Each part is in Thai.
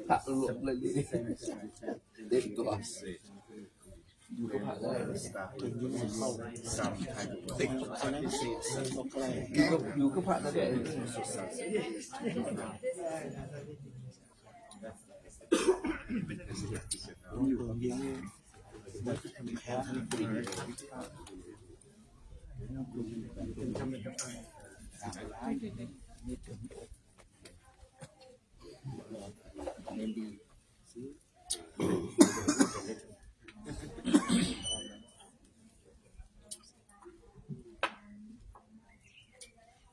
ผักหลวกเลยดิเด็กตัวอยู่ก็ผักได้ติดอยู่ก็ผักได้อยู่คนเดียว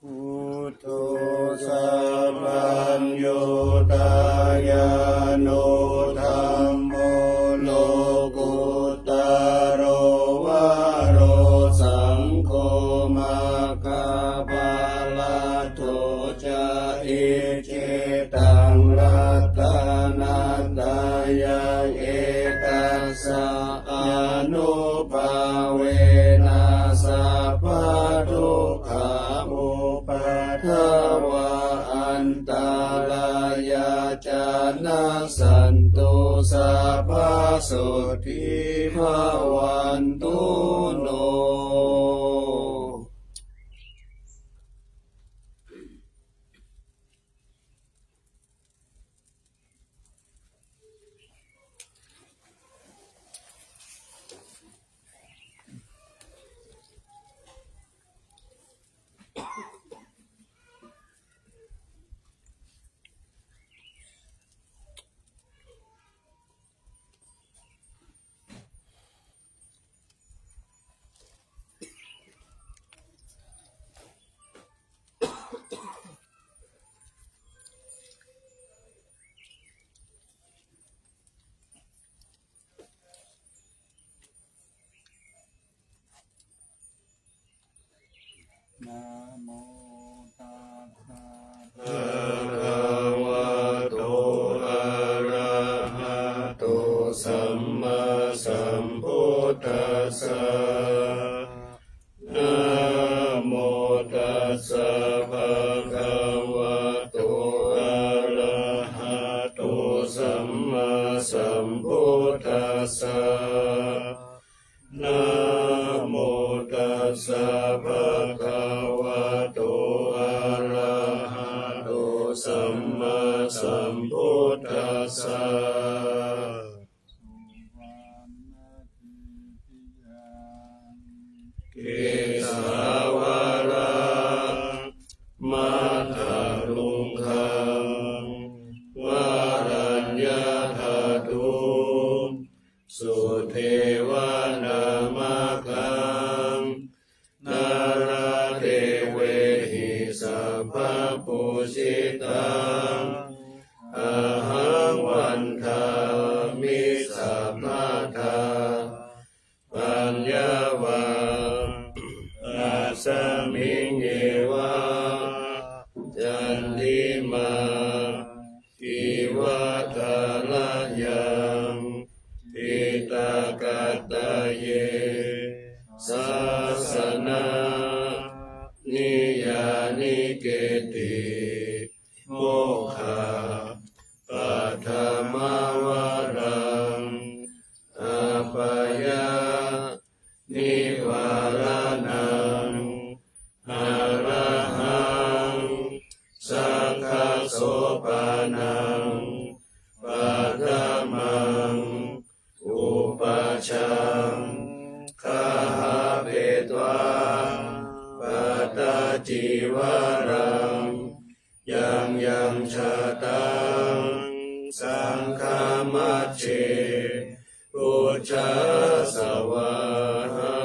พุทโธสัพพัญโยตายาโนธัมโมโลกุตตโรวะโรสังโฆมาคาปาลาโตจะเอเจตังรัตนาตายาเอตัสสะอนุภาเวนัสสะปะทุกขามุปัฏฐวะอันตรายาจานะสันตุสัพพะสุทิภวันตุโนนะโมตัสสะภะคะวะโตอะระหะโตสัมมาสัมพุทธัสสะนะโมตัสสะภะคะวะโตอะระหะโตสัมมาสัมพุทธัสสะนะโมตัสสะภะคะวะโตอะระหะโตสัมมาสัมพุทธัสสะเกสาวาระมัทธลุงคังวารัญญาธาตุสุเทวนามาคังนาราเทเวหิสัพพปุชิตังอะหังวันทามิสัพพะทาปัญญาวาอาสมิงเยวะจันติมาอิวัตลายังปิตากัตตะเยสัสนานิยานิเกติโมฆะปัฏฐมาวรังอาปยานิวารนังอาระหังสังฆโสปานังปัฏฐมังอุปัชฌังคาหาเปตวาปัตตจิวารังยังชะตังสังฆมัชเชพุทธสวาหา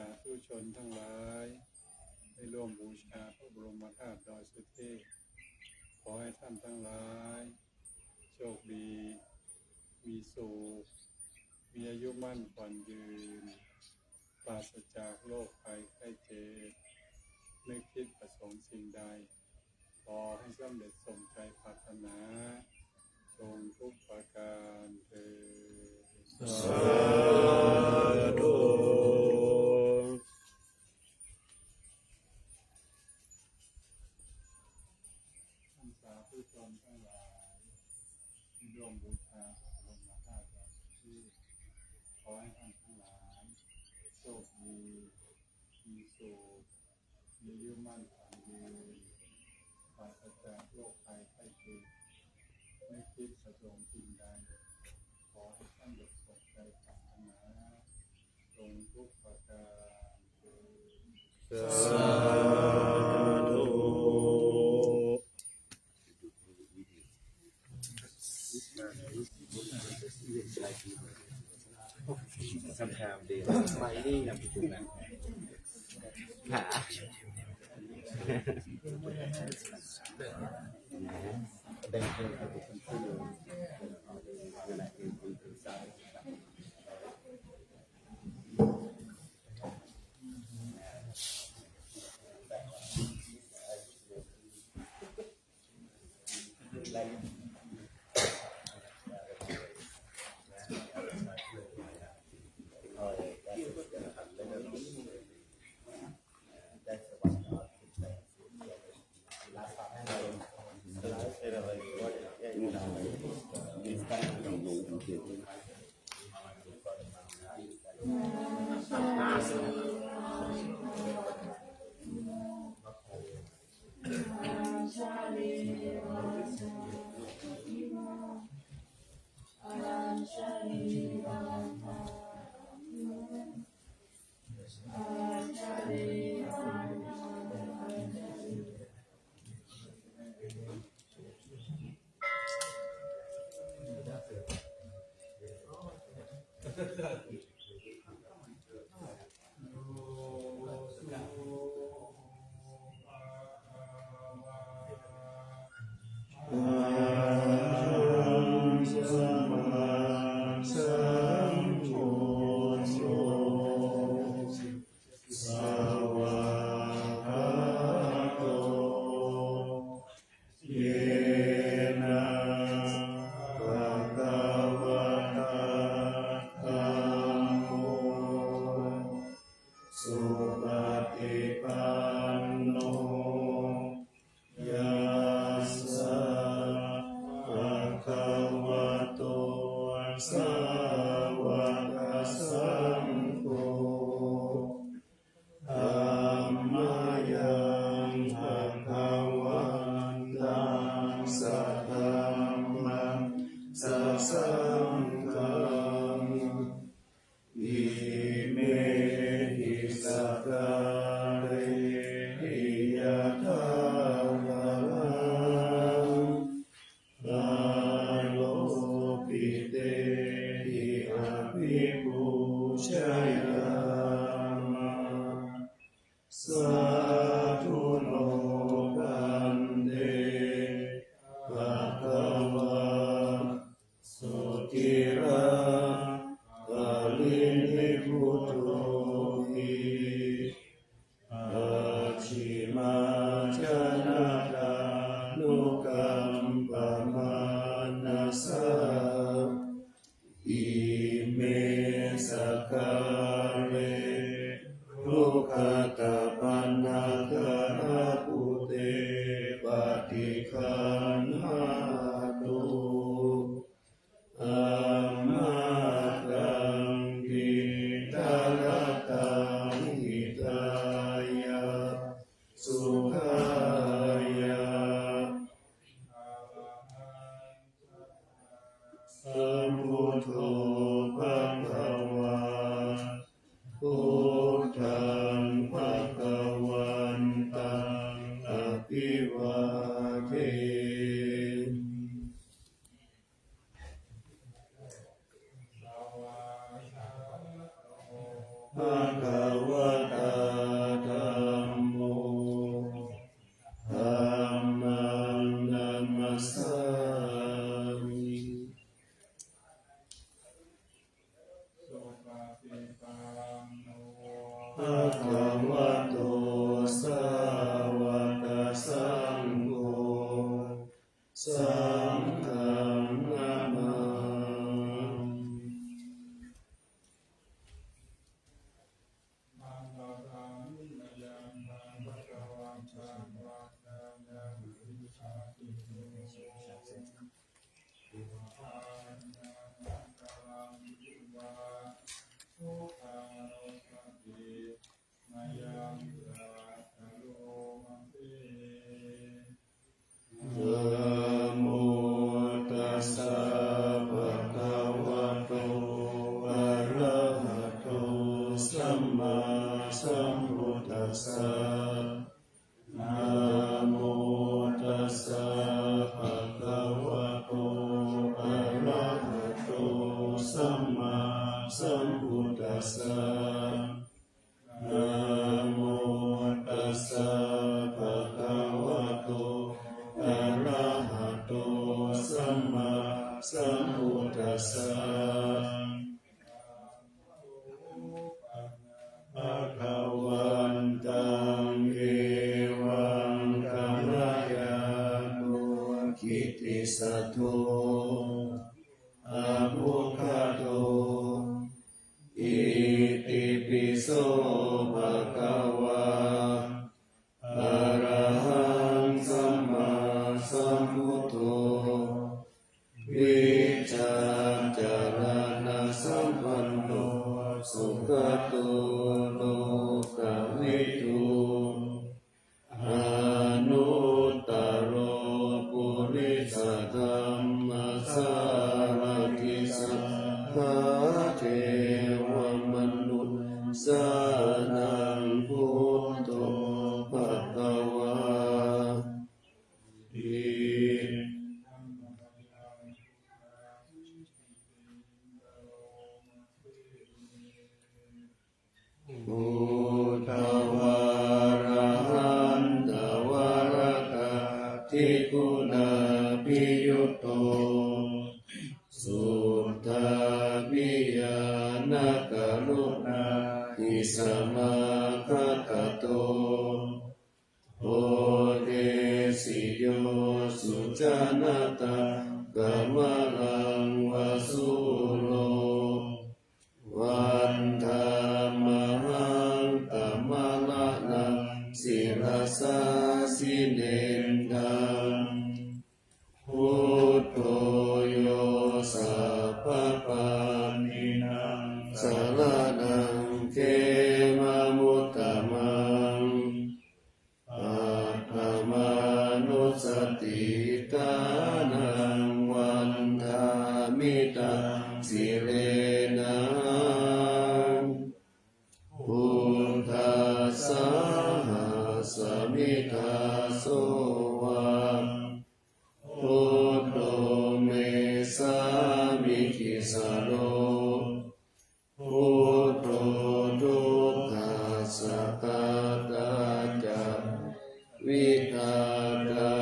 าธุชนทั้งหลายได้ร่วมบูชาพระบรมธาตุดอยสุเทพขอให้ท่านทั้งหลายโชคดีมีสุขมีอายุมั่นขวัญยืนปราศจากโรคภัยไข้เจ็บไม่คิดประสงค์สิ่งใดขอให้สำเร็จสมใจปรารถนาจงทุกประการเถิด สาธุ ท่านสาธุชนทั้งหลายที่ร่วมบูชาพระบรมธาตุดอยสุเทพขอให้ท่านทั้งหลายโชคดีมีสุขมีอายุมั่นขวัญยืนปราศจากโรคภัยไข้เจ็บไม่คิดประสงค์สิ่งใดขอให้ท่านสมใจปรารถนาจงทุกประการเถิด สาธุ Sometimes they smiling yang bukan. Bhagavata ภะคะวะโตสาวกสังโฆสังฆังนะมานะโมตัสสะภะคะวะโตอะระหะโตสัมมาสัมพุทธัสสะนะโมตัสสะภะคะวะโตอะระหะโตสัมมาสัมพุทธัสสะนะโมตัสสะภะคะวะโตอะระหะโตสัมมาสัมพุทธัสสะภะคะวันตังเอวังกัมมยาโนกิตติสัตโธอะโภคาโตอิติปิโสภะคะวะอะระหังสัมมาสัมพุทโธวิชาจารณะสัมปันโนสุขโตโลกวิทูอนุตตโรปุริสธรรมสารติสัทธาเทวมนุษย์สานังพุทโธภควาติพุทธวาระหันตวรกะทิคุณาภิยุตโตสุตตาภิญาณกรุณาทิสมาคตโตโอเดสิโยสุจานตากมลังวสุโลวันธามหังตมะละนังศิรสาสิเนนดังพุทโธโยสัพพปานินังสารนังเขมมุตตมังอาภมานุสติกานังวันธามิตังสิเรนะพุทธัสสะสมิทาโสวะพุทโธเมสามิคิสาโลพุทโธทุกขัสสะกาตาจาวิทาตา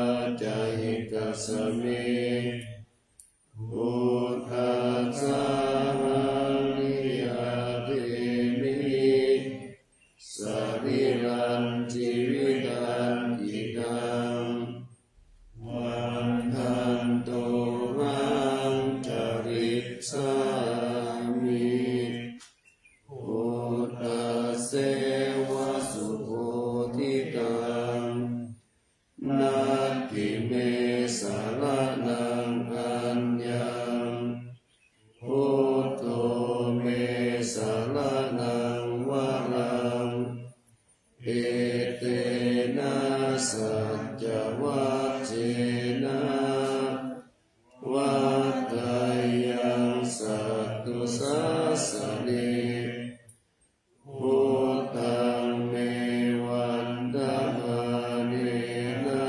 จาหิกัสสะเมพุทธัสสะนิยาเตมิสรีรันจิวิตันอิดังวันทันโตหังจริสามิพุทธัสเสวะสุโพธิตังนาทิเมสารนังอัญญังพุทโธเมสารนังวรังเอเตนะสัจจวัจเจนะวัฏฏายังสัตตุสัสสะเนพุทธังเมวันดามาเนนะ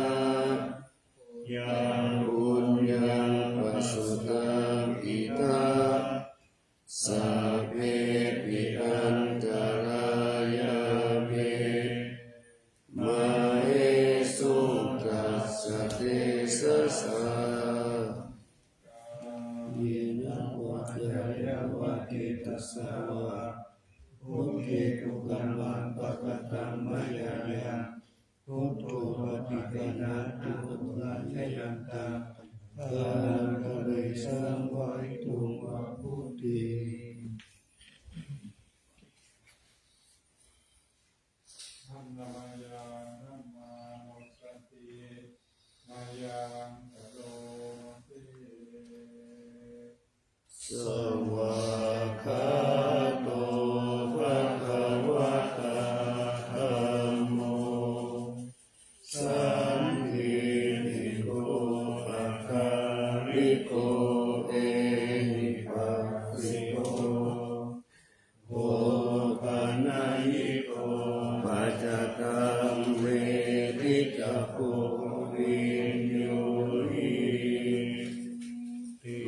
ยังบุญยังปัสสุตังอิทาสัพเพปิอันตรายาเมมาเอสุตัสสะเตสะสะเยนะวัจจายะวะเกตัสสะวะโอ พุทธิทุกขังมังปะกตังมายายังพุทโธปฏิปันนาตุตุลังยันตาพลังกะเรสังวะริตุงวะพุทธิธัมมายาธัมมานุสติมายังกะโลติ สวากขาโตภะคะวะตาธัมโมสันทิฏฐิโกภะคะริโกเอหิปัสสิโกโอปะนะยิโกปัจจตังเวทิจักขุวิญโยหิติ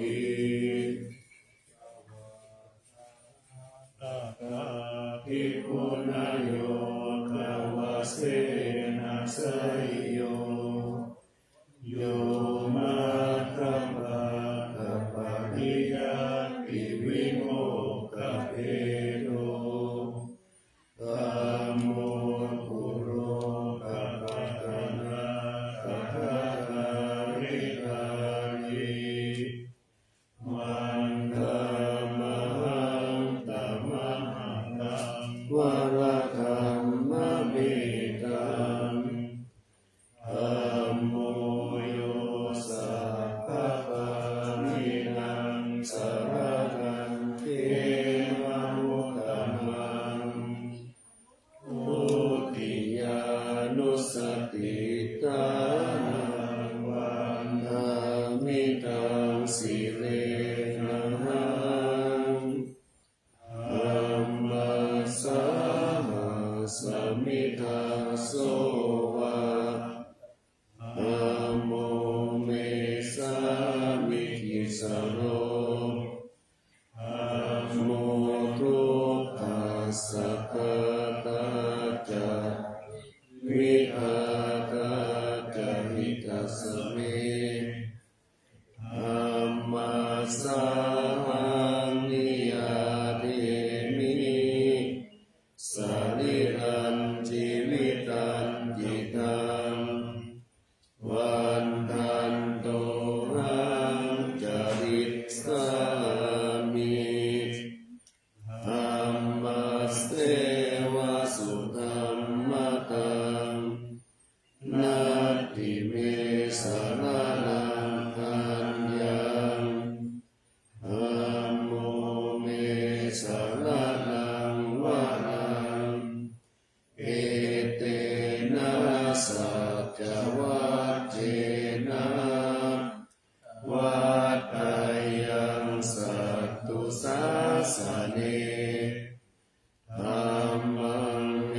ภิกขุนโยภวเสนะสยโยโยมาคัมภะกัปปะริยัตติวิโมกขเพโตธัมโมปุโรกัปปะตะนะกัปปะกะริกาลิมันธัมมังตัมมังตังวะระธัมมะเมตังธัมโมโยสัพพะปะรินังสารนังเทวะมุตตมังพุทธิญานุสติตานังวันธามิตังสิเลนะหังธัมมัสสะหะสมิทาโสวะธัมโมเมสามิทิสโรธัมโมทุกขัสสะกตาจาวิอาตาจาหิตัสสะเมธัมมัสสะหังนิยาเดมิสาริรันจิวิตันจิตังวันทันโตหังจาริสามิธัมมัสเสวะสุธัมมะตังนาติเมสารานังคัญญังธัมโมเมสารานังวะรังเอเตนะสัจจวัจเจนะวัฏฏายังสัตตุสาสเนธัมมังเม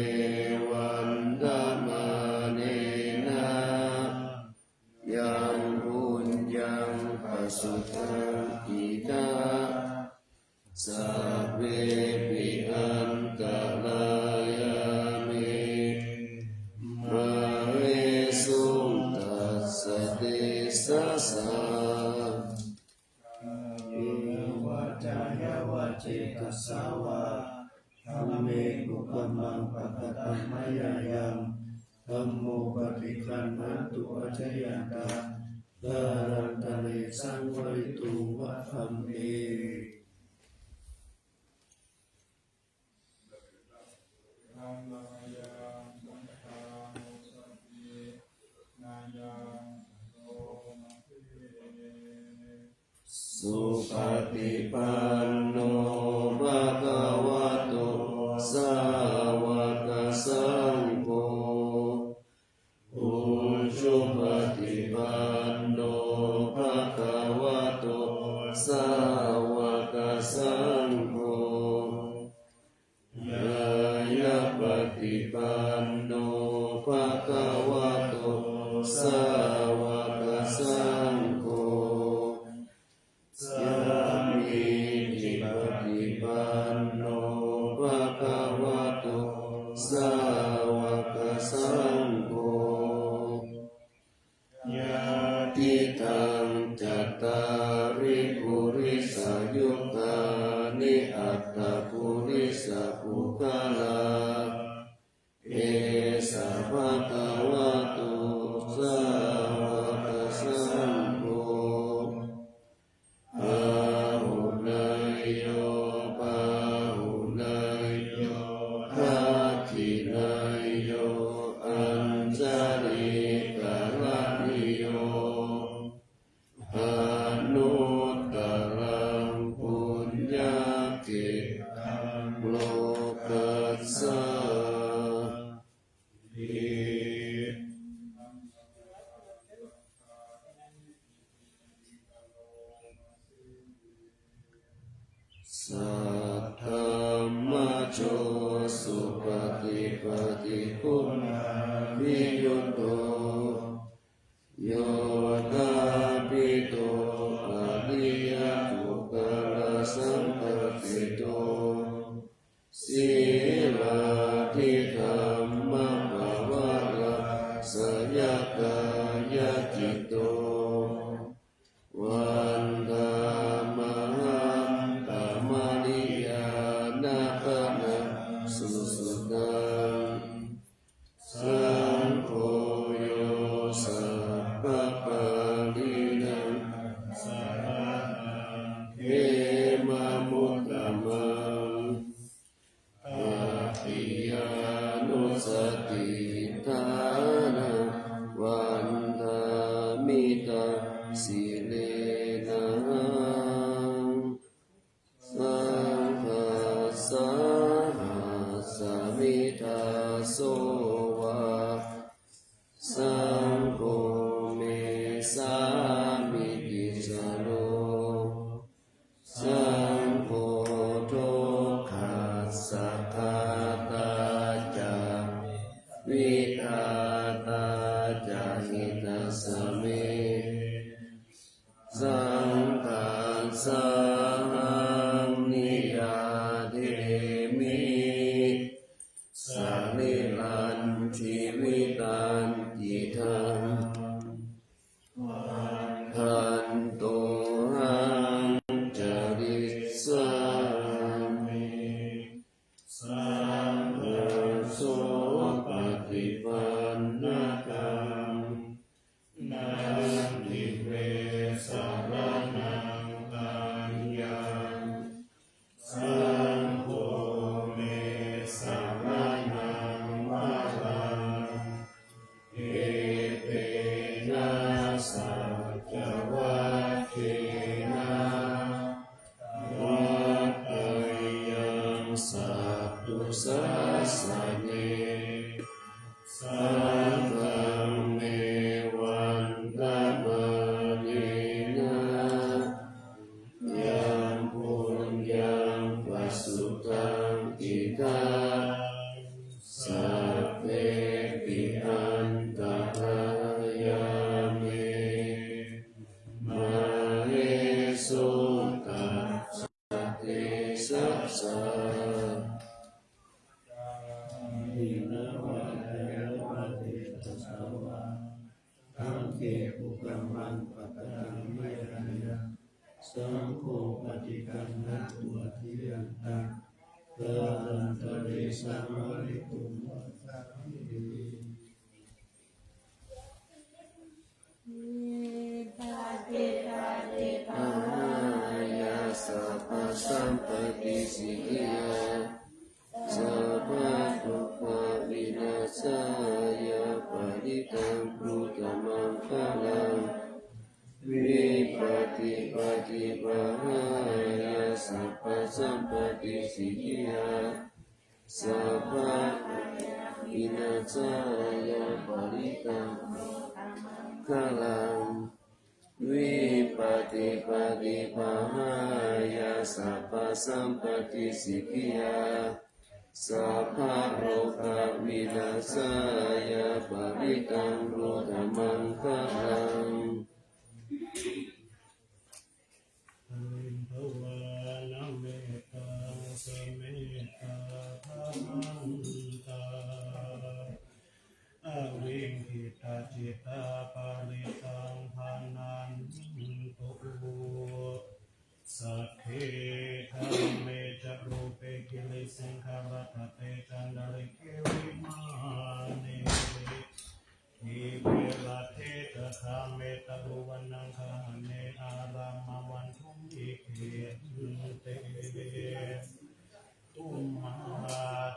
วันดมาเนนะยังบุญยังปัสสุตังอิดาสัพเพปิอันตรายามิมาเวสุงตัสสะเดสะสะเอวะจายาวะเจตัสสาวะธัมเมกุปมังปะกตังมายายังธัมโมปฏิคันหันตุปัจจยันตาลารันตะเลสังวริตุวะธัมเมธัมมายาสังฆานุสติมายังกะโลติ สุปฏิปันโนภะคะวะโตสาวกสังโฆอุชุปฏิปันโนภะคะวะโตสาวกสังโฆยายะปฏิปันโนภะคะวะโตสาวกสังโฆสามีจิปฏิปันโนภะคะวะโตสาวกสังโฆญาติตังจัตตาริปุริสายุตานิอัตตปุริ ริสปุคลาเอสะภะคะวะโตสาวกสังโฆอาหุนายโยปาหุนายโยทักขินายโยอัญจลิกะระนิโยอนุตตรังปุญญกิตังโลกัสสะสัทธัมมโชสุปฏิปฏิคุณาภิยุตโตโยตาปิโตอริยทุกขสัมปติโตสีลาทิธรรมภวะระสยกายจิตโตวันธามหันตมนิยานาคนะสุสุตังสังโฆโยสัพพะปะรินังสารนังเขมามุตตมังอาทิยานุสติทานังวันธามิตาสิเลนะสังฆัสสะสมิทาโสวะสังโฆเมสามิติสโลสังโฆทุกขัสสะคาตาจาวิทาตาจาหิตาสเมสังฆัสสะนิยาเทมิสันนิลันชีวิตันติทังทันโตหังจริสามิสัมโสปฏิปันนะกังนาทิเวสารนังตัญญังสังโฆเมสารนังวะรังเอเตนะสัจวัคเคนะวัตตยังสัพพุสัสสะเนสังฆังเมวันตมะเนนะยังปุญญังปัสสุตังอิทาสัพเพปิอันตรายามิมาเหสุตัสสะเทสัสสะหินะวัฏยะวัฏิตัสสะวะธัมเกปุกะมันปะตังเวรยะสังโฆปฏิกัณนะตุทิยันตังเตตันตเรสัมวริตุมวัฏฏะมิอาหายาสัพพสัมปติสิกิยาสัพพะทุกขวินาศายาปริตังพุทธมังคลังวิปัสสิปฏิปหายาสัพพสัมปติสิกิยาสัพพะวินาศายาปริตังคลังวิปัสสิปฏิปหายาสัพพสัมปติสิกิยาสัพพะโรควินาศายาปริตังโลธรรมังคลังภวานะเมตังสเมตาธรรมันตาอวิงคิตาจิตาปาริตังภานันตุสัพเพธัมเมจรูปเก ลิสิงคารตเตจันดาริเกวิมานิอิเวลาเทตคาเมตตุวันนังคาเนอารามวันทุมอิเกเตตุมมา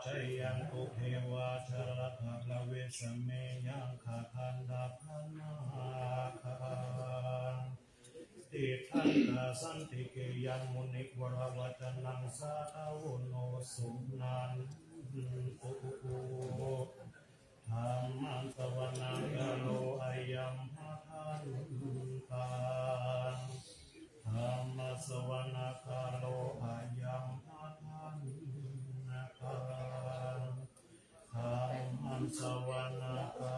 จยังตุเทวาชรภะละเวสเมยังขาคันดาพันนาคาติทันตาสันติเกยังมุนิวรวัจนังสาวุโนสุนันตุธรรมังสวนังกโลอายัมหะทันตังธรรมสวนาคาโลอายัมหะทันตังธรรมังสวนาคา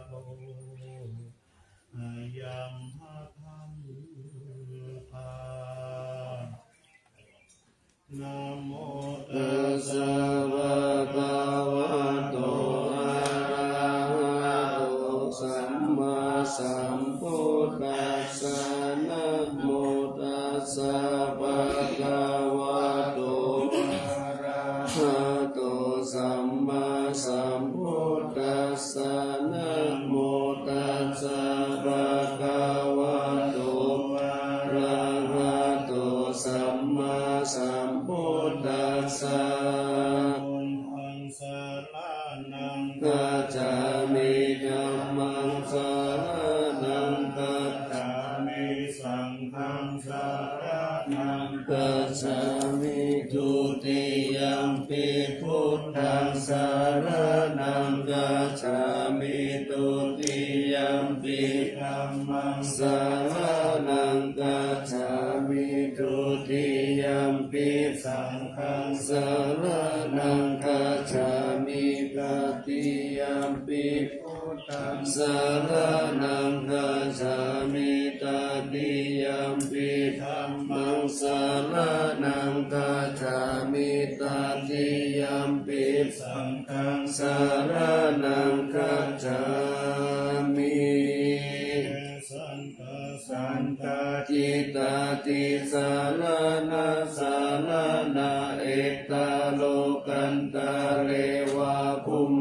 โลอายัมหะทันตังนะโมตัสสะภะคะวะโตอะระหะโตสัมมาสัมพุทธัสสะนะโมตัสสะภะคะวะโตอะระหะโตสัมมาสัมพุทธัสสะนะโมตัสสะภะคะวะโตอะระหะโตสัมมาสัมพุทธัสสะพุทธังสรณังกัจฉามิธัมมังสรณังกัจฉามิสังฆังสรณังกัจฉามิทุติยัมปิพุทธังสรณังกัจฉามิทุติยัมปิธัมมังสรณังกัจฉามิทุติยัมปิสังฆังสรณังกัจฉามิตติยัมปิพุทธังสรณังกัจฉามิตติยัมปิธัมมังสรณังกัจฉามิตติยัมปิสังฆังสรณังกัจฉามิสันตจิตตติสารนาสารนาเอตาโลกันตาเลวะภุม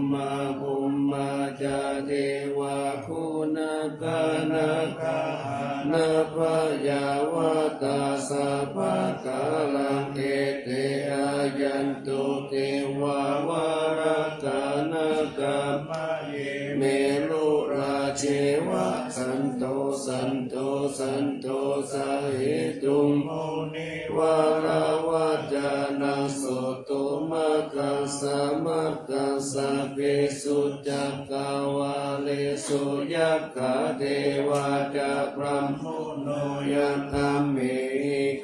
มาจาเทวะคุณกานาคานาพยาวตาสัพพะกาลังเอเตอายันตุเทวาวารกานาคามะเยเมลุราเชวะสันโตสาหิตุมโมนิวารวัจานังโสตุมะกังสมัคกังสัพเพสุจักกาวาเลสุยัคขาเทวาจะพรหมุโนยันธรรมเม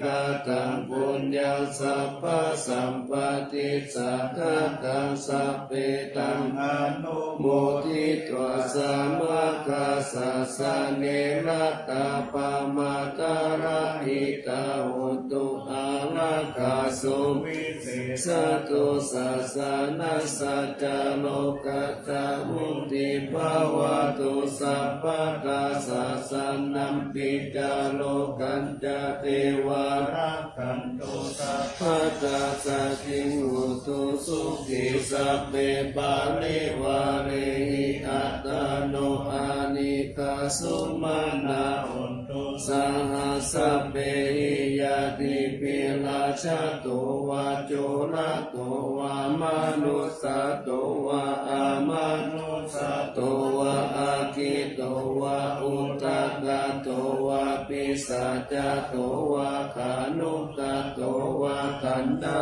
ฆาตังปุญญังสัพพะสัมปติสัทธะตังสัพเพตังอนุโมทิตวะสัมมากัสสะสะเนรัตตาปะมาตาระหิตาหุตุอาราคาสุวิเศษตุสัสสะนัสสัจจโลกัจจมุติภาวะตุสัพพะกาสัสสะนัมปิจาโลกันจเทวารักขันตุสัพพะตาสัจจิหุตุสุขิสัพเพปาลิวาเรหิอัตตโนอานิกาสุมานาหุนตุสหัสสะเปหิยติปิลาชะโตวะโจระโตวะมนุสสะโตวะอามนุสสะโตวะอาคิโตวะอุตตะโตวะปิสัจจโตวะขานุตะโตวะกันตะ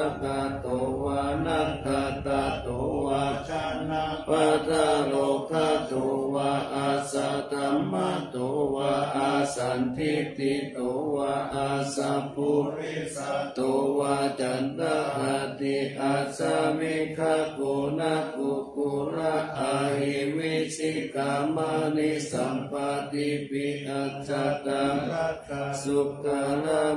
โตวะนัตตะโตวะชนะปัตตะโลกะโตวะอาสัตตัมมะโตวะอาสันทิติโตวะอาสัพพุริสัตโตวะจันตหติอาสามิขะโกนะกุกุระอาหิวิชิกามานิสัมปติปิอัจจตังรักขสุขะ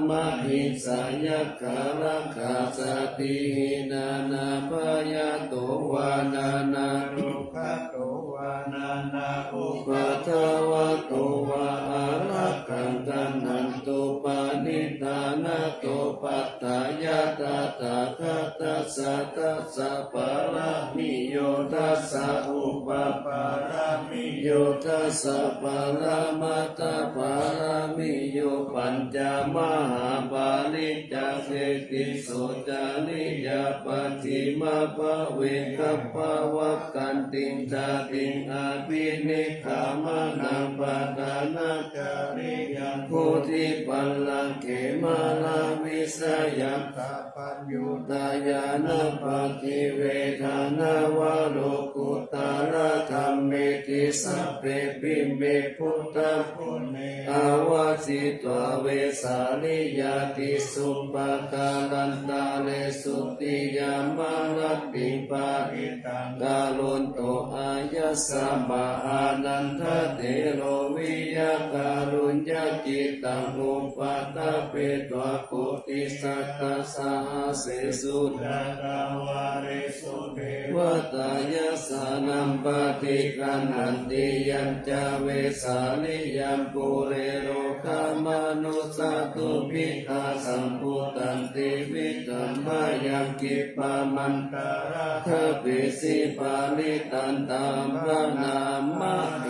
มะหิสายะกะรักขาสติหินานาพยาโตวานานาโลกะโตวานานาอุปัฏฐวะโตวะอารักขังตันหันตุปานิธานาโตปัตตายะตาโต ตถาตัสสะตัสสะปารามิโยตัสสะอุปปารามิโยตัสสะปารามัตถปารามิโยปัญจมหาปาลิจเวติโสจานิยาปฏิมาภเวกัปปวัคกันติงจาติงอาภินิคามานังปะทานาจาริยังโพธิปัลลังเขมาลาวิสยัตตาปัญญุตายานาปฏิเวทานาวาโลกุตาระธรรมเมติสัพเพปิเมพุทธพุทเนอาวาสิตวเวสาลิยาติสุปกาลันตาเลสุติยามานัตติปาริตังกาลุนโตอายัสสะมาอานันทเตโลวิยาการุญญาจิตตังอุปาตเปตวะโกติสัตตสาเสสุดากาวาเรสุเทวตายาสานัมปฏิกันหันติยัญจเวสาลิยัมปุเรโรคามนุสาตุภิกขาสัมพุตันติวิตัมมายังกิปามันตาราคเปสิปาลิตันตามพระนามะเอ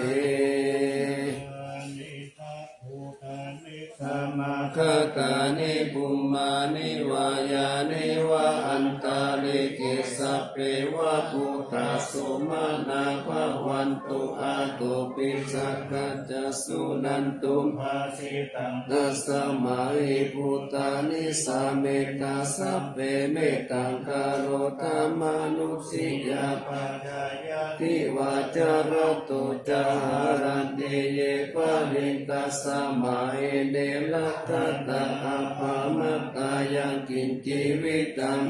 ธรรมคตานิปุมมานิวายานิวะอันตาลิกิสัพเพวะพุทธสุมาณาภวันตุอาตุปิสักขจะสุนันตุภาสิตังตัสมาหิพุทธานิสาเมตตาสัพเพเมตตังคารโรธรรมานุสิยาปัจจายติวาจารตุจาหารันเตเยปะลิงตัสมาเอเดลัตตะอัปปมัตตายังกินจีวิตัง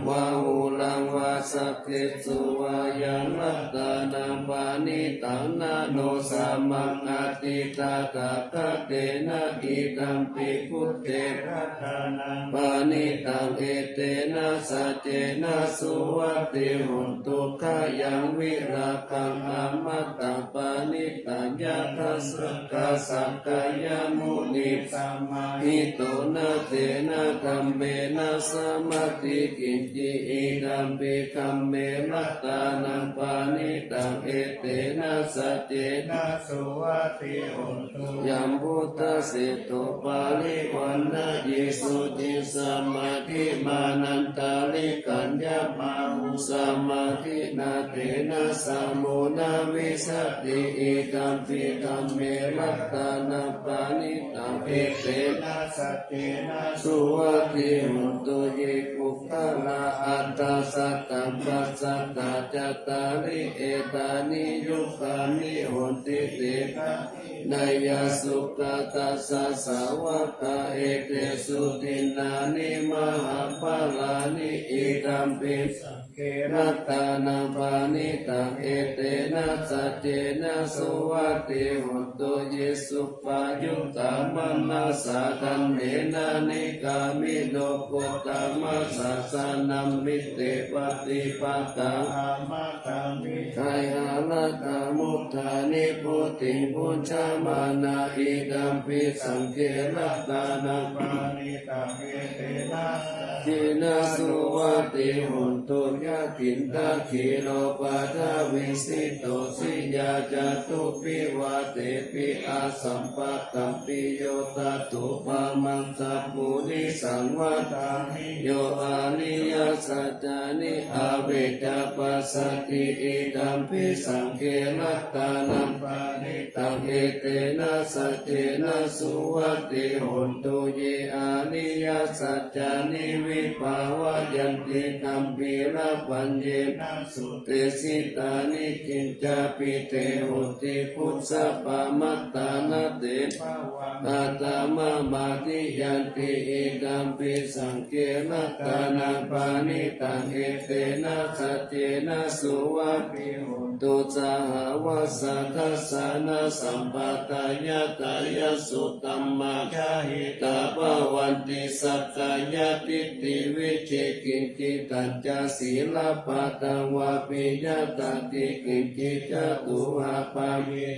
วะหูลังวาสักเกสุวายังลัตตานังปานิตังนาโนสัมมังอติตากะกะเตนะอิตัมปิพุทเตรัตนังปานิตังเอเตนะสัจเจนะสุวัติหุนตุขะยังวิราคังอมัตตปานิตังยะทัสสะกะสักกายมุนิสัมมาหิโตนะเตนะกัมเมนะสัมมาติกินจิอิกัมปิกัมเมมัตตานังปานิตังเอเตนะสัจเจนะสุวัติหุนตุยัมพุทธสิตุปาลิวันนะยิสุจิสัมมาทิมานันตาลิกัญญามาหุสัมมาทินาเตนะสัมโมนาวิสัตติอิกัมปิกัมเมมัตตานังปานิตังเอเตนะสัจเจนะสุวัติหุนตุเยกุขลาอัตตาสัตตัมปัสสัตตาจตาริเอตานิยุคานิหุนติเตนะนายสุขตัสสะสาวกะเอเตสุตินานิมหาภาลานิอิกัมปิสังเกรัตตานังปานิตังเอเตนะสัจเจนะสุวัติหุนตุเยสุปายุตตามนาสาคันเนนะนิกามิโลกุตตมัสสะสานัมมิเตปฏิปัตตังอามาตังมิไทหาลกามุทธานิพุติพุชฌามานาอิกัมปิสังเกรัตตานังปานิตังเอเตนะจินาสุวัติหุนตุยะกินตาขีโลปัฏฐวิสิโตสิยาจตุปิวะเตปิอาสัมปัตตัมปิโยตตุปะมังสัพพุริสังวะตามิโยอานิยสัจจานิอาเวจปัสสติอิกัมปิสังเกรัตตานัมปานิตังเอเตนะสัจเจนะสุวัติหุนตุเยอานิยสัจจานิวิภาวะยันติกัมปิระปัญเยนะสุเตสิตานิกินจาปิเตหุติพุทธะปามัตตานะเตภวังอาตามะมาติยันติอิกัมปิสังเกรัตตานังปานิตังเอเตนะสัจเจนะสุวัติหุนตุสหวัสสะทัสสะนะสัมปะ กายกายสุตัมมาคาหิตาภวันติสักกายติติวิจิกิจจิตัญจศีลปัตตวะปิยตติกิจจิจตุอาปามิ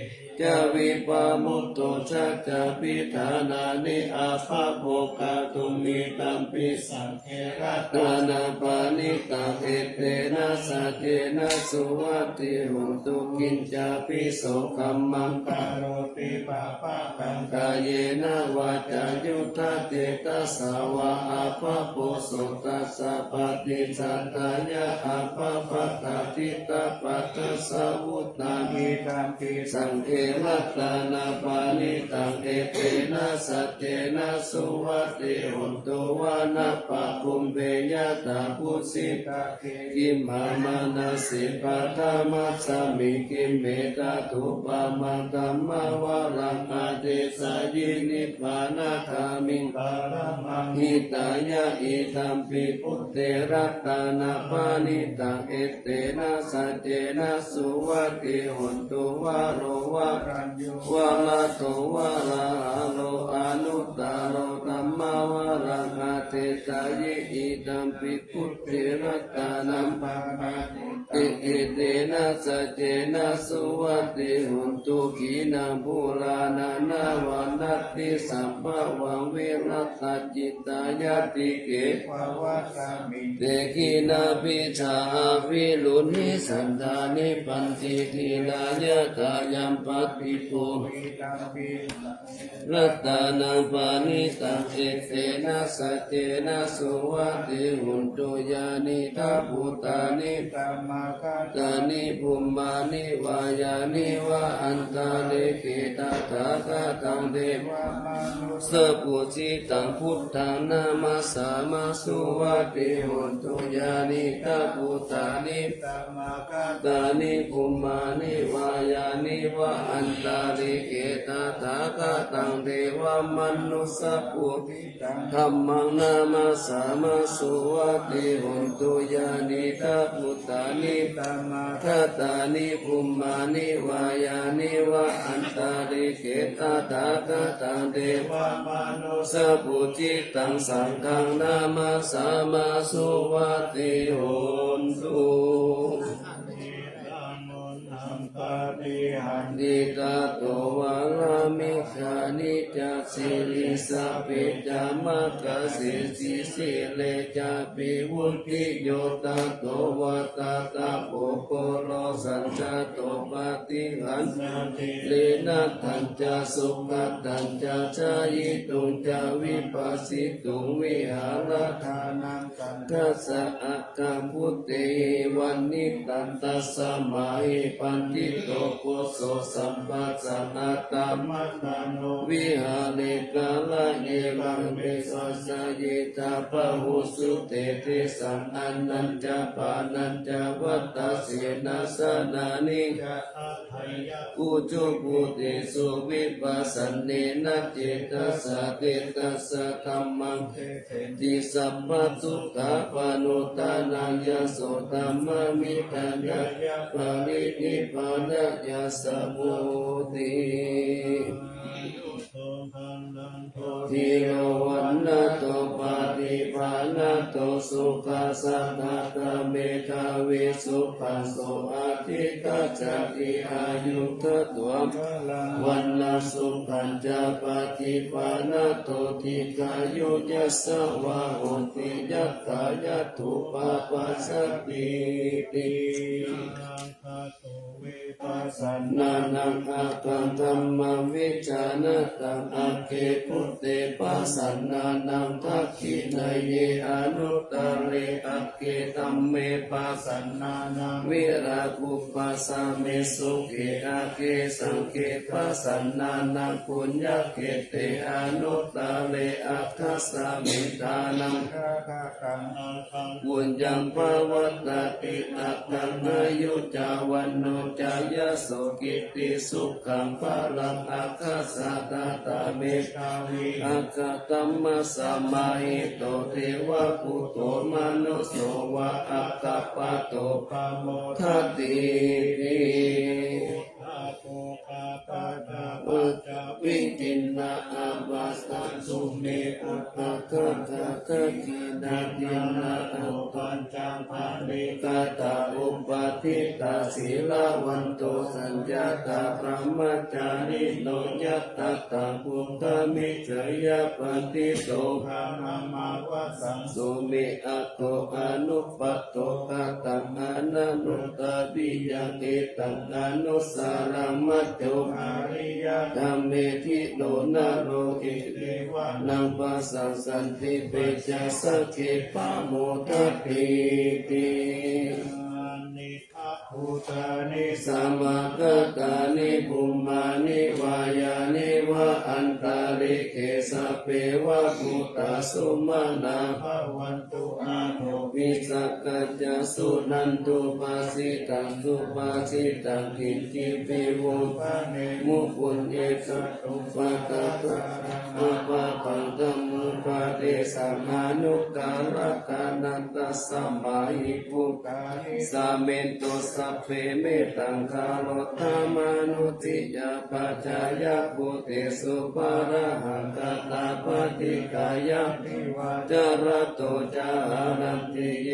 จาวิปามุตโตชัจจปิธานานิอาภาโภคาตุมิตัมปิสังเขระตานาปานิตังเอเตนะสัจเจนะสุวัติหุตุกินจาปิโสคัมมังกาโรติปะปะกังกายเยนะวาจายุทธาเตตัสสาวะอาภาโพสุตัสสะปฏิสัตตายะอาภาปะตาติตาปัตตสาวุตามิตัมปิสังเขรัตานาปานิตังเอเตนะสัจเจนะสุวัติหุตุวานะปะคุมเบยตาพุสิตาเกกิมมามานาสิปัตตมัสสมิกิมเมตาตุปะมังตัมมาวะรังอาเตสายินิพพานาคามิงปารามังหิตายะอิธัมปิพุทเตรัตานาปานิตังเอเตนะสัจเจนะสุวัติหุตุวาโรวะรัญโยวะละโตวะระหะโลอนุตตโรธัมมาวะรังอาเตสายิอิธัมปิพุทเตรัตานัมปานาติเอเตนะสัจเจนะสุวัติหุตุขีนาภูรานานาวันนัตติสัพพะวังเวรัตจิตายาติเกภวะสามิเตกินาปิชาวิลุนิสันดานิปันติทินายะกายัมปฏิปุรัตานังปานิตังเอเตนะสัจเจนะสุวัติหุนตุยานิทัพพุตานิตัมมาคาตานิภูมานิวายานิวะอันตาเลเกตตาคาตังเดวะมานุสปุจิตังพุทธังนามาสามาสุวัติหุนตุยานิทัพพุตานิตัมมาคาตานิภูมานิวายานิวะอันตาเลเกตตาคาตังเดวะมนุสปุจิตังธัมมังนามาสามาสุวัติหุนตุยานิทัพพุตานิตัมมาคาตานิภูมานิวายานิวะอันตาลิเกตตาคาตังเดวะมนุสปุจิตังสังฆังนามาสามาสุวัติหุนตุปฏิหันติตาโตวะลามิขะนิจัสสิลิสะเปจามะกะสิสิสิเลจาปิวุติโยตาโตวะตาตาโปโกโลสัญจโตปฏิหันติเลนะทัญจสุขตัญจชายิตุญจวิปัสสิตุวิหารทานังกัณฑสะอะกะพุตเตวันนิตันตัสสะมาหิปันติโตโกโสสัมปัสสนาตามัตตโนวิหาเนกาลเยวังเบสัสสะเยตาปะหุสุเตเตสังอนันจะปานันจะวัตตเสนาสนานิจะอัฏฐยะอุจุปุติสุวิปัสสเนนะเจตสะเตตัสสะธัมมังเทเทติสัพพะทุกขปานุตานังยโสธัมมมิตัญญะปรินิพพานะยาสมุติทิโยวันนะโตปาติภานะโตสุขัสสะตะเมธาวิสุขัสโสอาทิตาจักติอายุทธัมวันนะสุขันจะปาติภานะโตทิกายุยัสสะวะโหติยัตถายะตุปะปัสสติติสันนานังอาคังธัมมังวิจานะตังอาเกพุตเตปัสสันนานังทักขินาเยอนุตตเรอาเกธัมเมปัสสันนานังวิราคุปัสสะเมสุเกอาเกสังเกปัสสันนานังปุญญเกเตอนุตตเรอัคคัสสะเมตานังปุญญังภวัตติอัคคังอายุจาวันโนจายโสกิติสุขังภาลังอาคาสะตาตาเมตาวิอาคาตัมมัสสะมาหิโตเทวะปุโตมนุสโสวะอาคาปะโตปะโมทัตติติ วิกินนาอาวัสสสุเมอุปปะคะทะทะกินาตินาอุปัญจังภาริกาตาอุปาทิตาศีลาวันโตสัญญาตาพระมจาริโนยัตตาตาภุตมิจยาปฏิโตภานามาวะสังสุเมอะโตอนุปัตโตกาตังอนันตุตติยังเอตังอนุสารามัจโตอาริยธัมเมทิโลนะโลกิเทวะนังปัสสังสันติเปจะสักขิปะโมทัตติตินิอะหุตานิสัมมากัตตานิภูมานิวายานิวะอันตาริเกสะเปวะมุตตาสุมาณาภวันตุอาโนวิสักกัจจสุนันตุปัสสิตังสุปัสสิตังกินจิปิโวภะเนมุคุญเยสัตตุปะตะตะอะปะปังกัมมุปะเดสัมมานุกาลกานันตัสสัมมาหิปุกานิสัมเมนโตสัพเพเมตังคาโลธามานุติยาปัจจายะปุเตสุปาระหังกตาปฏิกายะติวาจารโตจารันติเย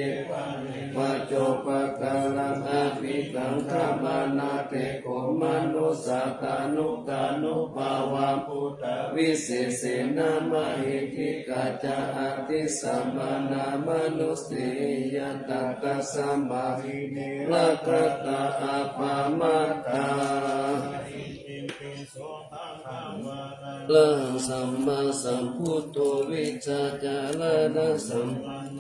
วะโจปะกาลังอาภิกังธรรมานาเตโกมนุสาตานุกานุภาวะพุทธวิเศษเสนามหิทิกาจาอติสัมมานามนุสติยตักกะสัมมาหิเนละกตาอาภามาตาลังสัมมาสัมพุทโธวิจาจารณะสัมปันโน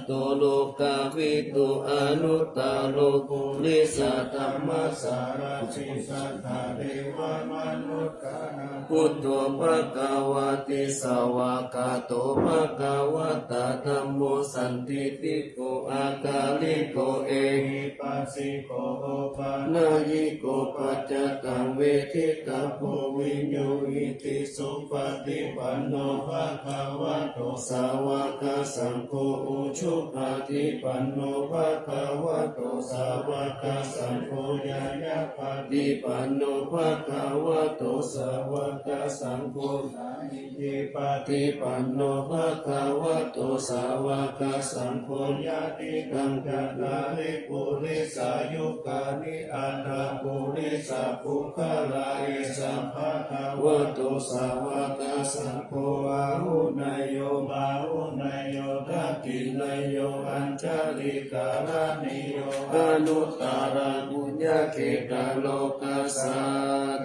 โตโลกาวิตุอนุตตโลกุลิสัตตมัสสารติสัทธาเทวมนุษย์กานังพุทโธภควาติสาวกาโตภควตาธัมโมสันติติโกอากาลิโกเอหิปัสสิโกโอปานายิโกปัจจตังเวทิตาโพวิญโยอิติสุปฏิปันโนภะคะวะโตสาวกสังโฆอุชุปฏิปันโนภะคะวะโตสาวกสังโฆยายาปฏิปันโนภะคะวะโตสาวกสังโฆสามิจิปฏิปันโนภะคะวะโตสาวกสังโฆญาติกังกัลาลิปุริสายุกานิอัตตาปุริสาภุคลาเอสัมภะคะวะโตสาวกสังโฆอาหุนายโยบาหุนายโยทักขินายโยอัญชลิกาลานิโยอนุตตรังปุญญเขตโลกัสส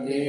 ติ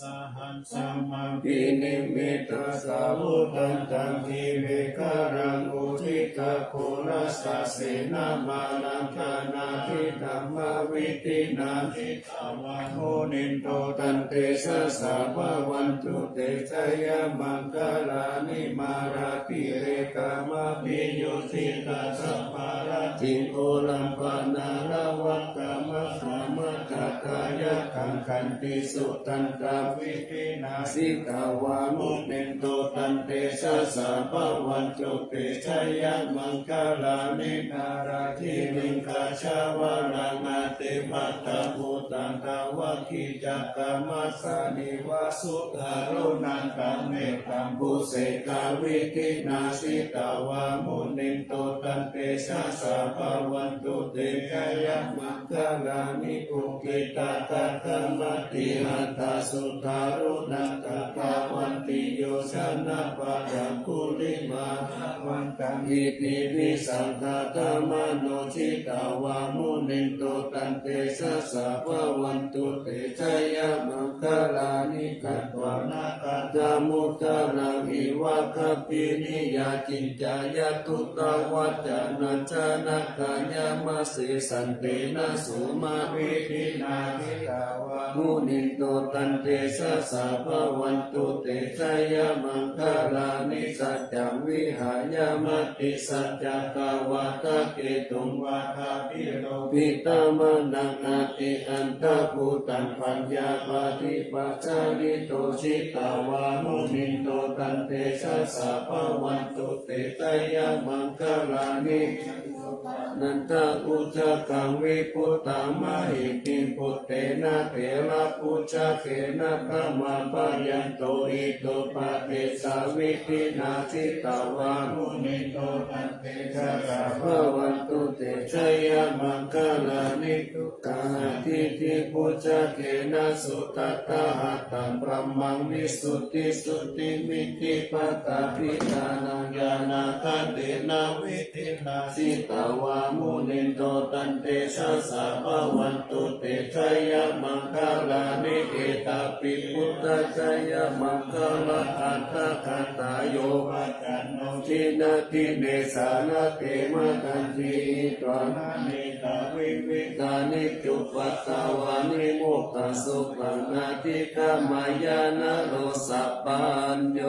สหันสัมมาปินิมิตาสาวุตันตังทีเวคารังอุทิกะโครัสสะเสนามาลังคานาทิธัมมาวิตินาทิตาวะโหนินโตตันเตสะสะภะวันตุเตชะยะมังคลานิมาราติเรกามาปิโยติตาสัพพาราทิโกลัมปานาลาวัตตมะขามะทัตตายะขังขันติสุตันตาวิปินาสิกาวามุเนนโตตันเตชะสะภะวันตุเตชะยะมังคลานินาราธิลิงกาชาวารังอาเตปัตตะภูตังทาวะคิจักกามัสสานิวาสุขารุนันตังเมตังภูเสกาวิตินาสิตาวามุเนนโตตันเตชะสะภะวันตุเตชะยะมังคลานิอุกิตาตะธัมมติหัตถาสุทารุนันตะภาวันติโยชนะปัจจังคุลิมาวันตังอิติวิสังฆตมโนชิตาวามุนินโตตันเตสะสะภะวันตุเตชะยะมังคลานิกัตวานาคัตมุตตะรังอิวะคปินิยาจินจายะตุตาวัจจานัจนะกายามาเสสันเตนะสุมาวิทินาทิตาวามุนินโตตันเตสะสะภะวันตุเตชะยะมังคลานิสัจจังวิหายามติสัจจกาวาทะเกตุงวาทาพิโรปิตามนังอาติอันตะภูตังปัญญาปฏิปัจจาริโตชิตาวามุนินโตตันเตชะสะภะวันตุเตชะยะมังคลานิ นันทอุจกังวิพุตตังมหิติพุตเตนะเถระปุจจเขนะพระมาปะยันโตอิโตปะเตสาวิธินาสิตาวามุนิโตตันเตชะกะภวันตุเตชะยะมังคลานิทุกขาทิทิปุจจเขนะสุตตะหัตตังพระมังวิสุทธิสุทธิมิติปัตตาภิตานังญาณทัตเตนะวิธินาสิตาวามุนิโตตันเตชะสะภวันตุเตชะยะมังคลานิเอตาปิพุทธชยมังคลาอัตตะคัตตาโยปัจจันโนทินาทิเนสานะเตมะตันติตวานาเนตาวิวิตานิจุปัตตาวานิโมกขสุขังนาทิกามายานะโรสัพพัญโย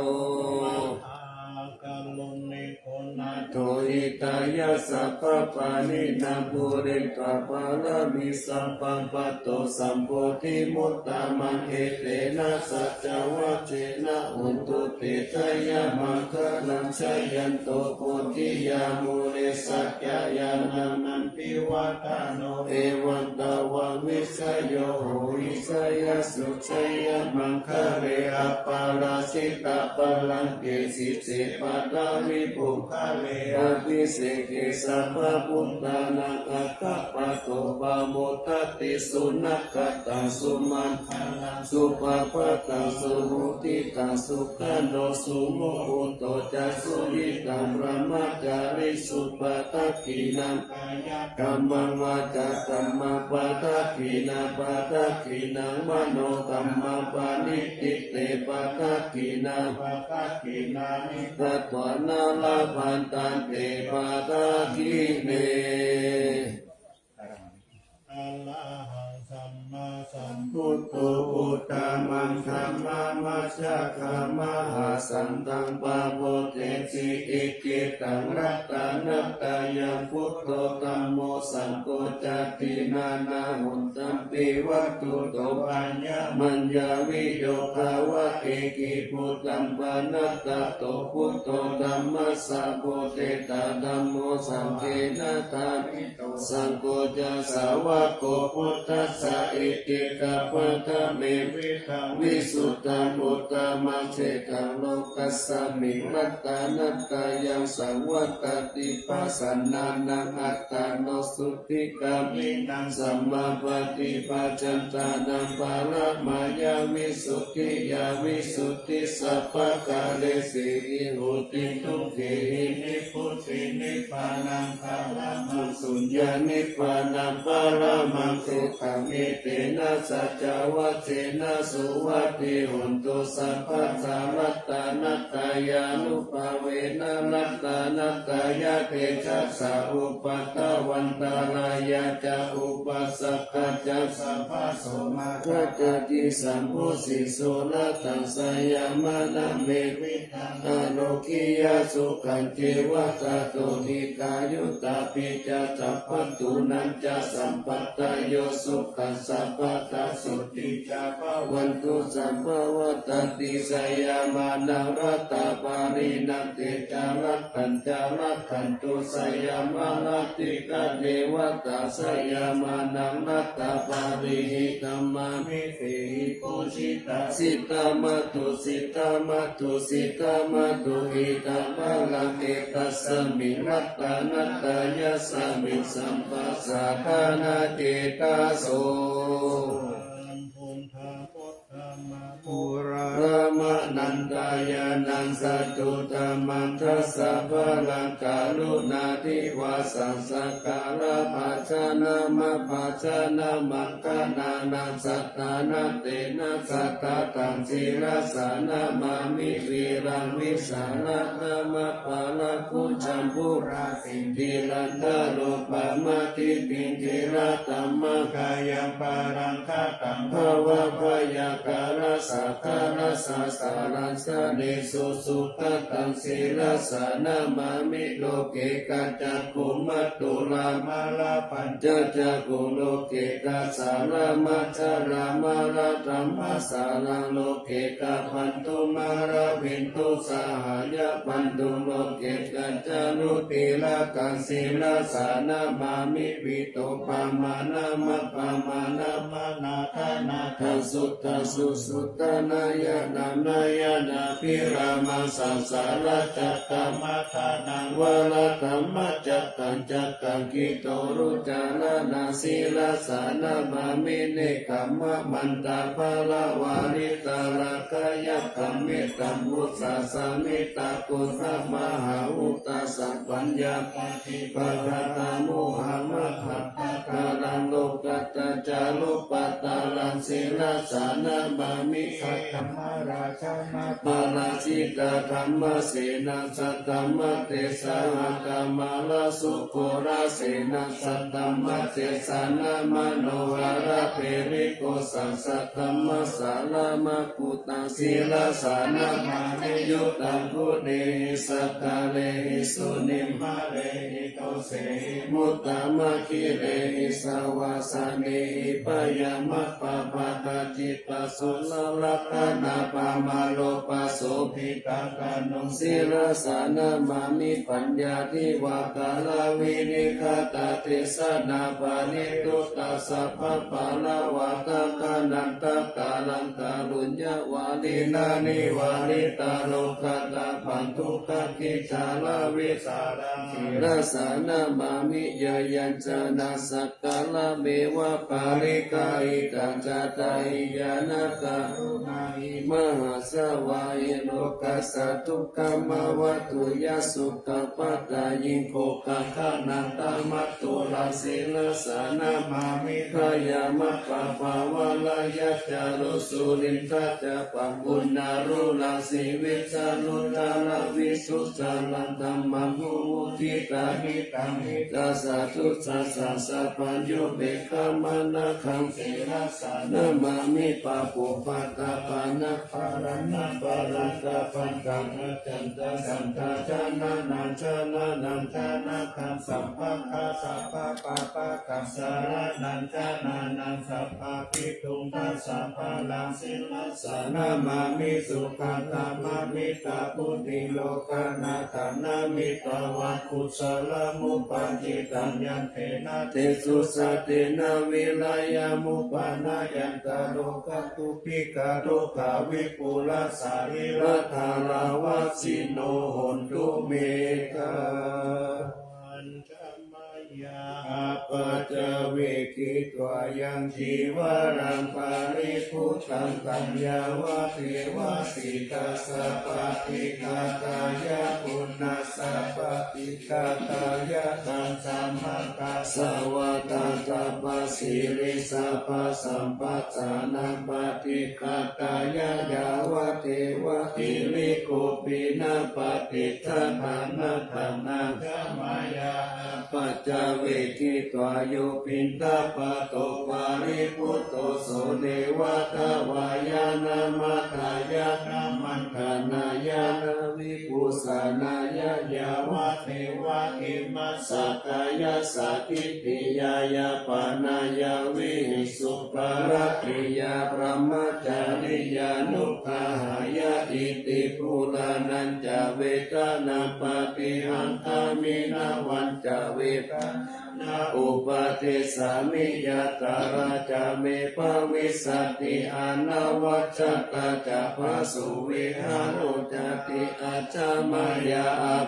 โทอิตายะสัพพปานินาภูเรตวะปาลามิสัมปัมปัตโตสัมโพธิมุตตามังเอเตนะสัจจวัจเจนะอุนตุเตชะยะมังคลังชยันโตโพธิยามุเรสัจจยานันติวัฏาโนเอวันตวังวิสยโยโหวิสยสุชยมังคะเรอปาราสิตาปลังเกสิเสปะตาวิปุคะเลอภิเสเกสัพพพุทธานังอัคคปะโตปะโมทัตติสุนักขตังสุมันสุปะปะตังสุมุติตังสุขันโดสุโมอุตโตจัสสุยิตังพระมัจจาริสุปะทักขินังกัมมังวาจากัมมังปะทักขินังปะทักขินังมโนกัมมังปานิติเตปะทักขินังปะทักขินานิตัตวานาลาภันตันเตปะทักขิเนอะระหังสัมมาสัมพุทโธอุตตมังธัมมามัจจคามหาสันตังปะโพเทสิอิกิตังรัตนัตตายังพุทโธธัมโมสังโฆจตินานาหุนตัมปิวัตถุโตปัญญามัญญาวิโยคาวะเอกิพุทธัมปนัตตะโตพุทโธธัมมัสสะโพเตตาธัมโมสังเฆนะทามิโตสังโฆจะสาวะโกพุทธัสสะอิติกัปปะทะเมวิทังวิสุทธังอุตตมังเสกังโลกัสสมิรัตตานัตตายังสังวัตติปัสสนานังอัตตาโนสุติกามินังสัมมาปฏิปัจจันตานังปาระมายาวิสุทธิยาวิสุทธิสัพพะกาเลสิหิหุติทุกขินิพุทธินิพพานังปาระมังสุญญานิพพานังปาระมังสุขังเอเตนะสัจจวัจเจนะสุวัตติหุนตุสัพพะสารัตตานัตตายานุภาเวนะรัตตานัตตายาเตชะสะอุปัตตวันตารายาจะอุปัสสะกัจจะสัพพะโสมาคัจจิสัมพุสิโสนะตังสยามะนะเมวิทังอโลกิยาสุขันเจวะตาโตนิกายุตาปิจะสัพพตุนันจะสัมปัตตโยสุขันสัพพตาสุติจะภวันตุสัมภวตันติสยามานังรัตตาปารินันเตจารักขันตุสยามาลัตติกะเทวตาสยามานังรัตตาปาริหิธัมมามิเตหิปุชิตาสิตามะตุสิตามะตุสิตามะตุหิธัมมาลังเอตัสสมิรัตตานัตตายะสมิสัมปัสสะทานาเจตาโสปุระมะนันตายานังสัตตุตมังทัสสะพลังกาลุนาทิวาสังสักการะภาชนะมะภาชนะมังคนานังสัตตานาเตนะสัตตาตังศิรสานามามิวิรังวิสานะนะมะภาลกุจัมปุราสิติลันทโลปะมะติปินทิระตัมมะกายังปารังคตังภวะพยากาลสักการะสาสารังสะเนสุสุ สุขตังศีลสานามามิโลเกกัจจคุมัตตุลามาลาปัญจจักขุโลเกกัสสารามัจจารามาลาธรรมสารังโลเกกะพันตุมาราวินตุสหายะปันตุโลเกกัจจานุติลากังศีลสานามามิวิโตปามานามะปามานามานาทานาทัสสุตสุสุตนายนายนาภิรามาสัสสารจัตตมัทานังวรธรรมจัตตังจัตตังกิโตรุจารานาศีลสานามามิเนกัมมะมันตาภาลาวาริตาลากายกัมเมตัมมุสาสามิตากุสมหาอุตาสัพพัญญาปฏิปทาตามุหัมมัดหัตถกาลังโลกัตตาจารุปัตตาลังศีลสานามามิสัตตมราชานาปาราชิกาธรรมเสนาสัตตมเตสหกามาลสุโคราเสนาสัตตมเตสานามโนหะระเพริโกสังสัตตมสาลามกุตังศีลสานามานิยุตตังพุเนสัตตะเลหิสุนิมหะเรหิโตเสหิมุตตมะคิเรหิสวาสานิหิปยามะปะปะตาจิตตสุลลักนาปะมาโลปะโสภิกากานุศีลสานามามิปัญญาทิวากาลวินิคตาเทสนาปานิตุตาสัพพะปาลาวะตากานันตกาลังกาลุญญวาลินานิวาลิตาโลกตาปันทุกขิจาลาวิสารังศีลสานามามิยยัญจนาสักกาลเมวะปาริกาอิตังจตาหิยานาการุณาหิมหาสวายโลกัสสะทุกขมวัตถุยสุขปัตตายิงโภคขะนันตามัตตุลาศีลสานามามิขยามะปะภาวะลายัจจารุสุรินทัจจปัปปุณนารุลาสีวิจารุตาลาวิสุจารันตัมมังมุทิตาหิตังหิตาสาธุสัสสะสัพพัญโยเบคามานะขังศีลสานามามิปะปุปัตตาปานะภารณะปารัตตาปัญกังจันตสันตาจานานันจานานันจานาคังสัพพะคาสัพพะปะปะกัสสาระนันจานานันสัพพะภิกขุทัสสะพะลังศีลสานามามิสุขันตามามิตาพุทธิโลกานาธานามิตวะกุศลมุปัญญิตัญญันเทนะเตสุสะเตนะวิลายามุปานายันตโลกตุปิกาโลกาวิปุลสาริรัตาลาวัสสิโนหนตุเมตาปัจจเวกิตวายังชีวรังปาริพุทธังกัญญาวะเทวะสิตาสัพพิกาตายะปุณณสัพพิกาตายะตังสัมมากัสสวะตาตาปัสสิริสัพพสัมปัสสานังปฏิกาตายะยาวะเทวะอิริโกปินะปฏิทัฏฐานะธรรมังธรรมายาปัจจเวกิตวาโยปินตาปะโตปาริพุตโตโสเดวะตาวายานามัทายานามันธานายานาวิปุสานายายาวะเทวะอิมัสสะกายาสัตติติยายาปานายาวิสุปาระกิยาพระมจาริยานุภาหายาอิติปุรานันจเวทนาปฏิหังคามินาวันจเวทนาอุปเทสามิยาตาราจาเมภาวิสัตติอานาวัจจตาจาภาสุวิหารุจติอาจามายา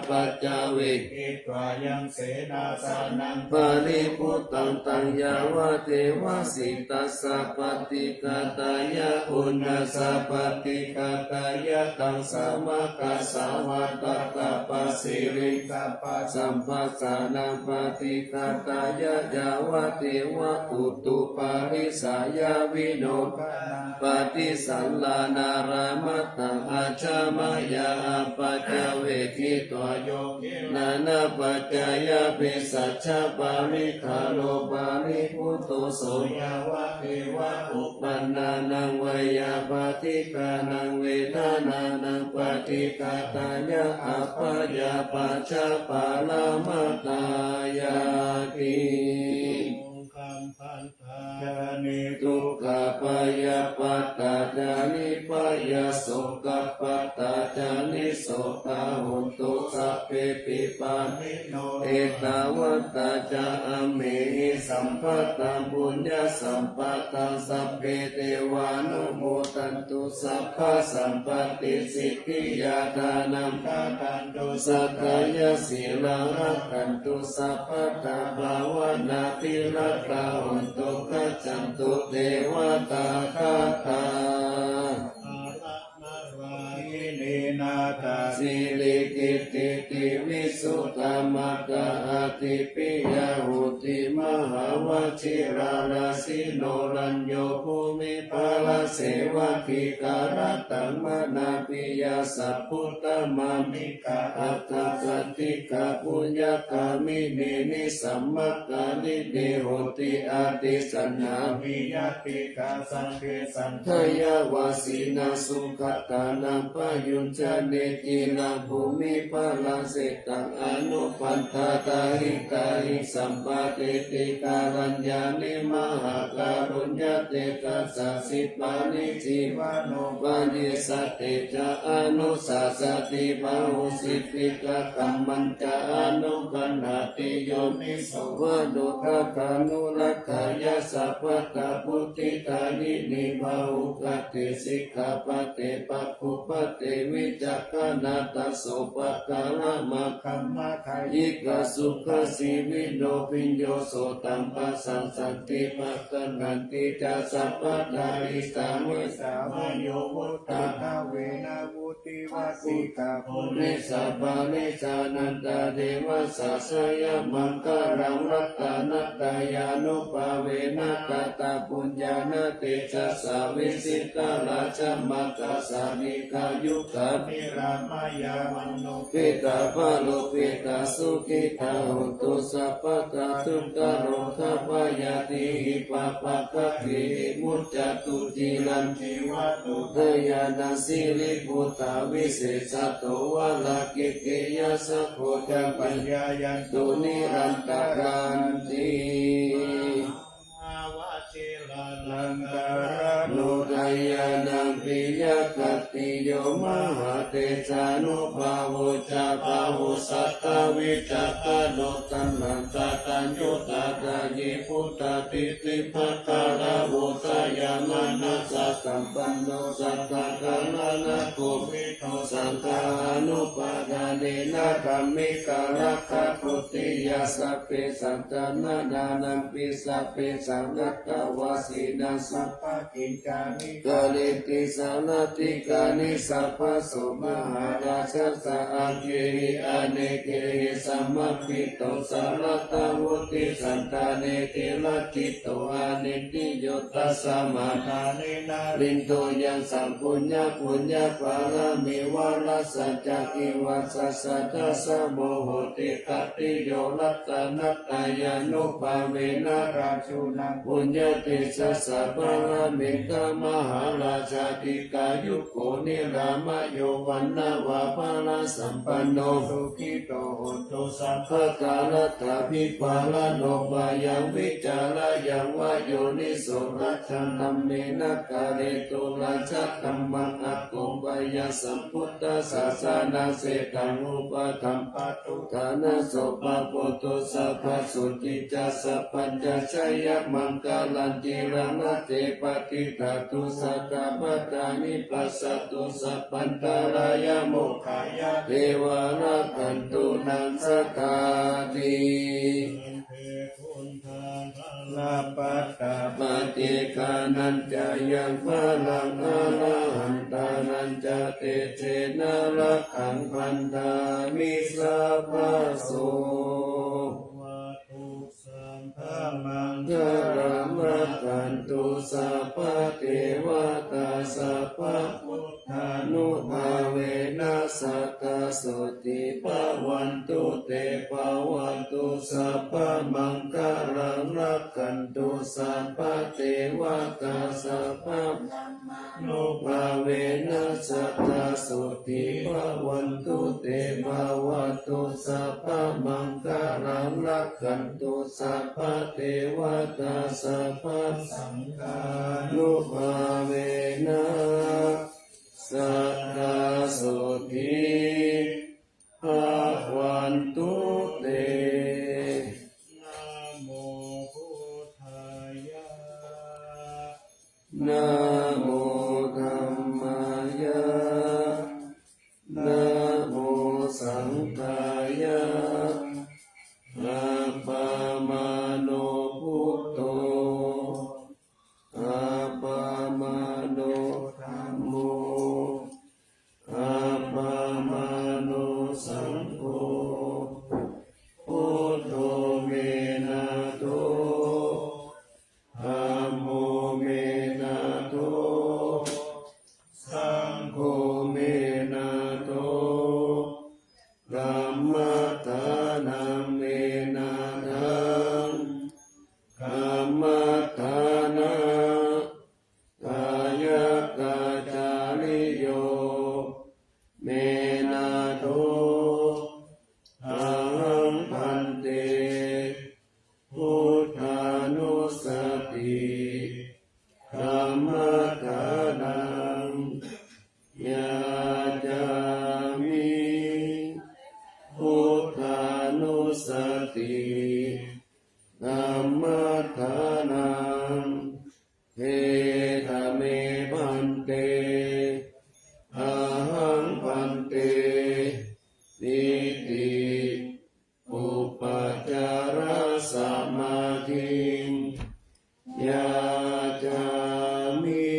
ปัจจเวกิตวายังเสนาสานังปาริพุตตังตังยาวะเทวสิตัสสะปฏิกาตายะอุณาสะปฏิกาตายะตังสามะกัสสะวัตตะปัสสิริสัพพะสัมปัสสานังปฏิกาตายะยาวะเทวะอุตุปาริสายาวิโนปฏิสัลลานารามตังอาจามายาปัจ ตเวทิตวโยนานาปัจจายาปิสัจฉปาริคาโลปาริพุทโธโสยาวะเทวะอุปันนานังวยาปฏิกานังเวทานานังปฏิกาตายะอัปปยาปัจจปาลามาตายาติจานิทุกขปายาปัตตาจานิปายาโสกปัตตาจานิโสตาหุตุสัพเพปิปานิโนเอตาวัตตาจาอเมหิสัมปัตตังบุญญาสัมปัตตังสัพเพเทวานุโมทันตุสัพพะสัมปติสิทธิยาทานังทาตันตุสัทธายาสีลังรักขันตุสัพพะตาภาวนาภิรัตตาหุนตุกัจจันตุเทวตาคาตานาตาสิริกิติติวิสุตตมะกะอาติปิยาหุติมหาวชิราราสิโนรัญโยภูมิภาลเสวะคิการตังมนาปิยาสัพพุตตมามิกาอัตตสติกาปุญญกามิเนนิสัมมกานิเดโหติอาติสันหาวิยติกาสังเกสันทยาวาสีนาสุขตานังปยุญจเนตินาภูมิภาลเสตังอนุปันธาตาหิตาหิสัมปะเตติการัญญานิมหาการุญญเตกัสสะสิปานิจีวานุปานิสัตเตจะอนุสัสสติปะหุสิติกะกัมมันจะอนุกันหาติโยนิโสวะโดทะคานุรักขายะสัพพะตาพุติตานินิบาหุกติสิกขาปะเตปะคุปะเตวิจักขณาตโสปะกาลมะคัมมะคายิกะสุขสีวิโนปิญโยโสตัมปัสสันสันติปัตตนันติจัสสะปะทาริสามิสามโยวุตตะเวนะวุติวัติกาภูริสัพพะนิสานันตเทวะสัสยะมังคารังรัตตานัตตายานุภาเวนะกตาปุญญาณเตจัสสะวิสิตาราชมัตตสานิกายุคานิรามายาวันโนปิตาภาโลปิตาสุขิตาหุตุสัพพะตาทุกโรคาปายาติหิปะปะคะติมุจจตุจิรันจิวัตุทยานาสิริปุตตาวิเศษโตวะลากิเกยะสัพโพจังปัญญายันตุนิรันตารันติลังการโนทายานังปิยกติโยมหาเตจานุภาวุจาภาวุสัตตวิจักขโนตัมมังตาตัญยุตตาตายิพุตตาติติภัตตาลาวุสายามานัสสะสัมปันโนสัตตะกานานะโกวิโตสังฆานุปาทาเนนะกัมมิการักขปุติยาสัพเพสัตตานานานัมปิสัพเพสังฆตวาสีนาสัพพะกิจจานิกาลิติสานาติกานิสัพพะโสมหาราชสะอาเกหิอเนเกหิสัมมปิโตสารตาวุติสันตาเนติลัจิตโตอานิติโยตัสสะมาทาเนนารินโตยังสัมปุญญาปุญญาภารามิวาลสัจจกิวัสสะสัทสะโมโหติคติโยรัตนัตตายานุภาเวนะราชุนังปุญญาติสัสสะปะรามิกามหาราชาติกายุโกนิรามโยวันนาวาภาลสัมปันโนสุขิโตโหตุสัพพะกาลตาภิปาลโนบายังวิจารายังวโยนิโสรัชันธัมเมนะกาเลตุราชธัมมังอัคโกบายสัมพุทธศาสนาเสตังอุปธัมปตุฐานะโสปะโพตุสัพพะสุติจัสสะปัญจชัยยมังกาลันจิรังเตปฏิทาตุสัตตะปะทานิปัสสตุสัพพันตรายโมคขายะเทวานาคันตุนังสัทธาติลาปัตตาปฏิกานันจะยังพลังอาลาหันตานันจะเตเจนะรักขังพันธามิสัพพะโสมังคารังรักขันตุสัพพะเทวตาสัพพะพุทธานุภาเวนะสัตตโส มังคารังรักขันตุสัพพะเทวตาสัพพะโลกาเวนัสสตาสุติภาวันตุเตภาวตุสัพพะมังคารังรักขันตุสัพพะเทวตาสัพพะสังฆานุภาเวนะสัทธาสุติภาวันตุเตนะโมพุทธายะนะโมธัมมายะนะโมสังฆายะอะปะมาโนพุทโธอะปะมาโนธัมโมอะปะมาโนสังโฆพุทโธเมนะโตธัมโมเมนะโตสังโฆเมนะโตธัมมัฏฐานังเมนะทังธัมมัฏฐานะกายกาจาริโยเมนะโตอะหังพันเตพุทธานุสติธัมมัฏฐานังยาจามิพุทธานุสติธัมมัฏฐานังเทธะเมพันเตอะหังพันเตนิติอุปจารสมาธิยาจามิ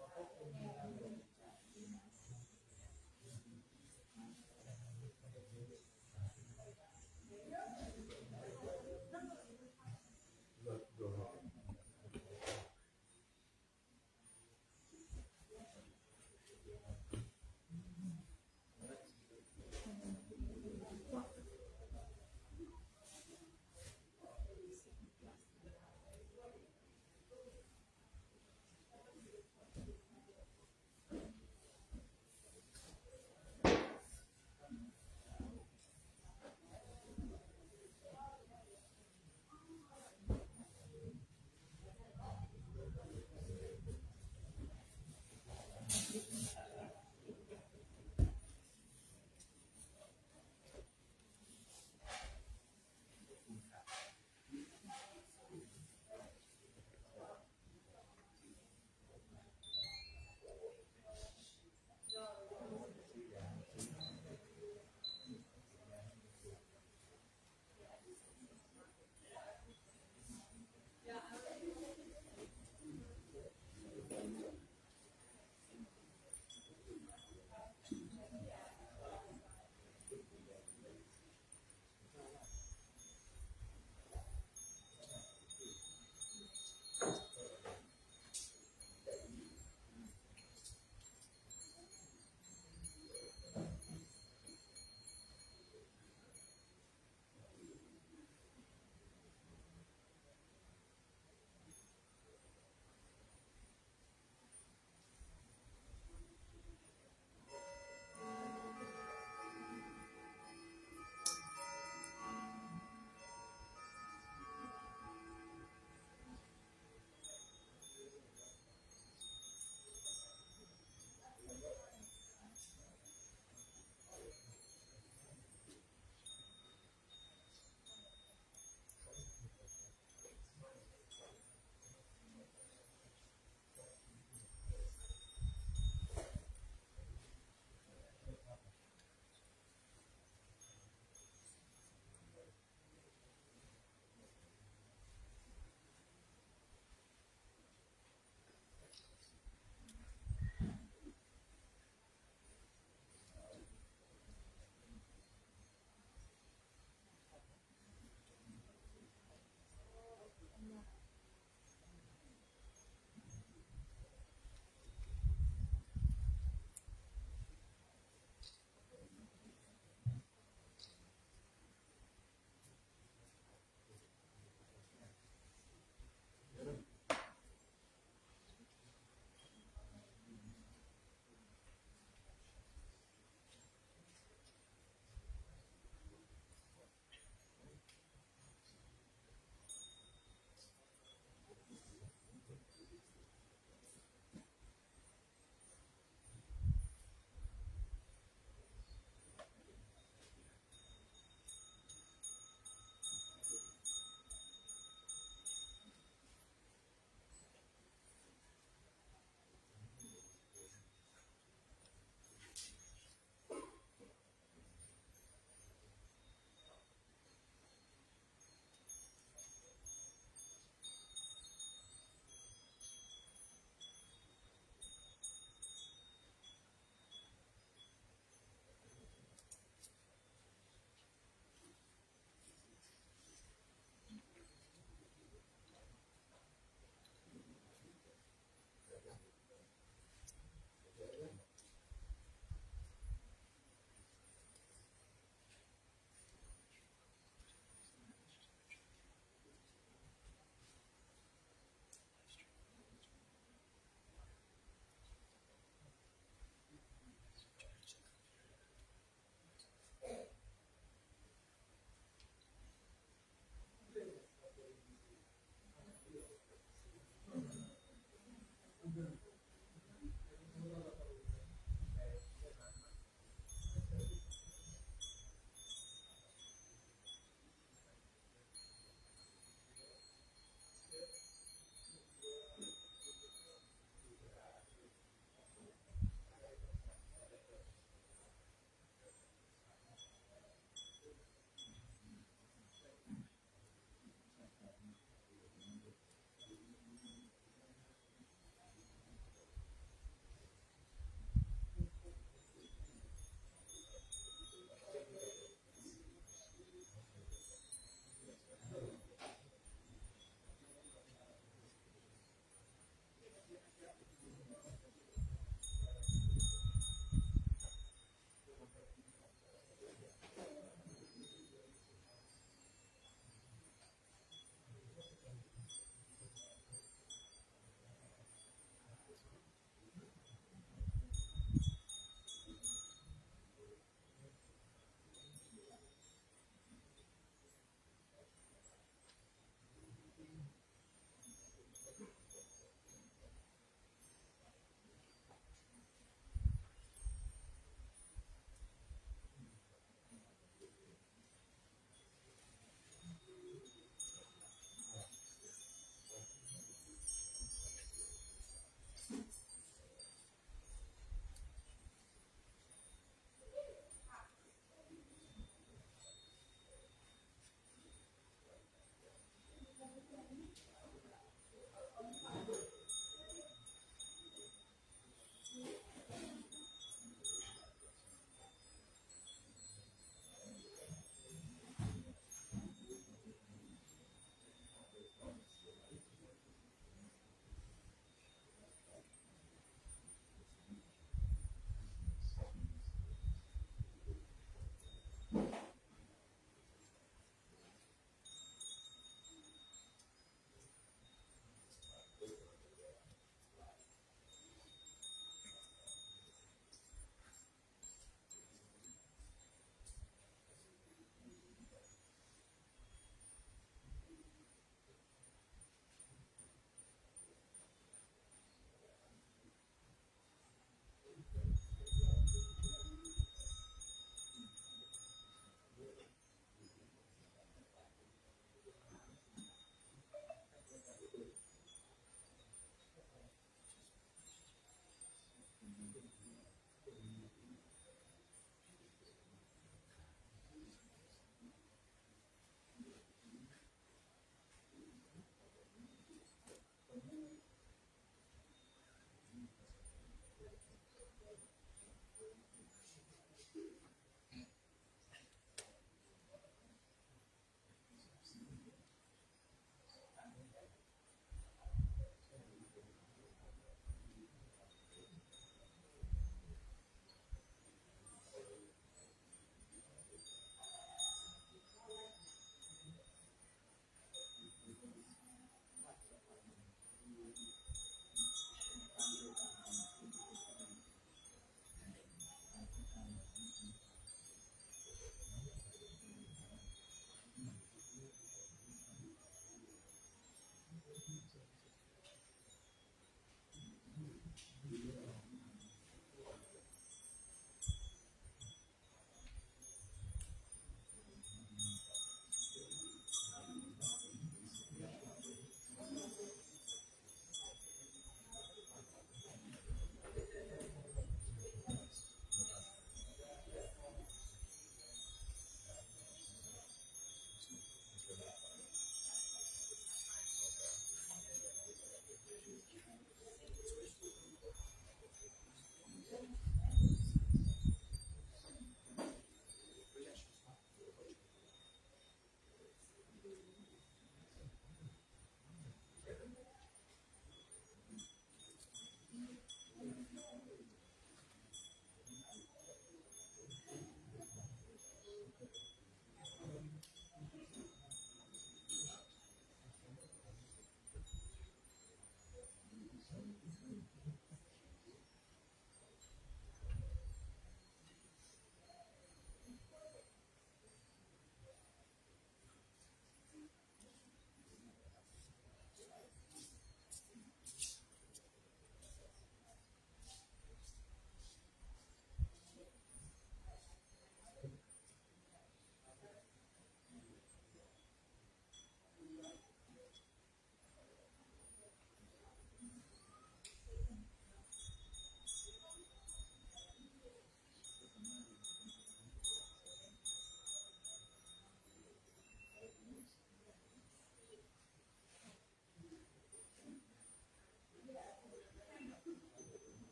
เ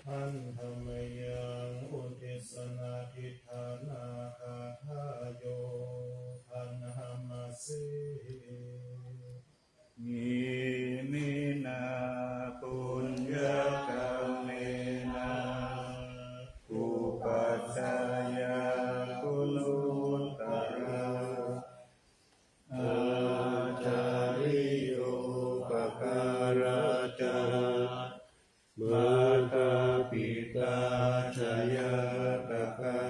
ทันธรรมยังอุทิสนาทิฏฐานาคาทาโยทันหมสิมิมินาปุญญกรรมเมนะอุปัชฌายาคุณุตตระอาจาริโยปการะจามาตาปิตาชยตกา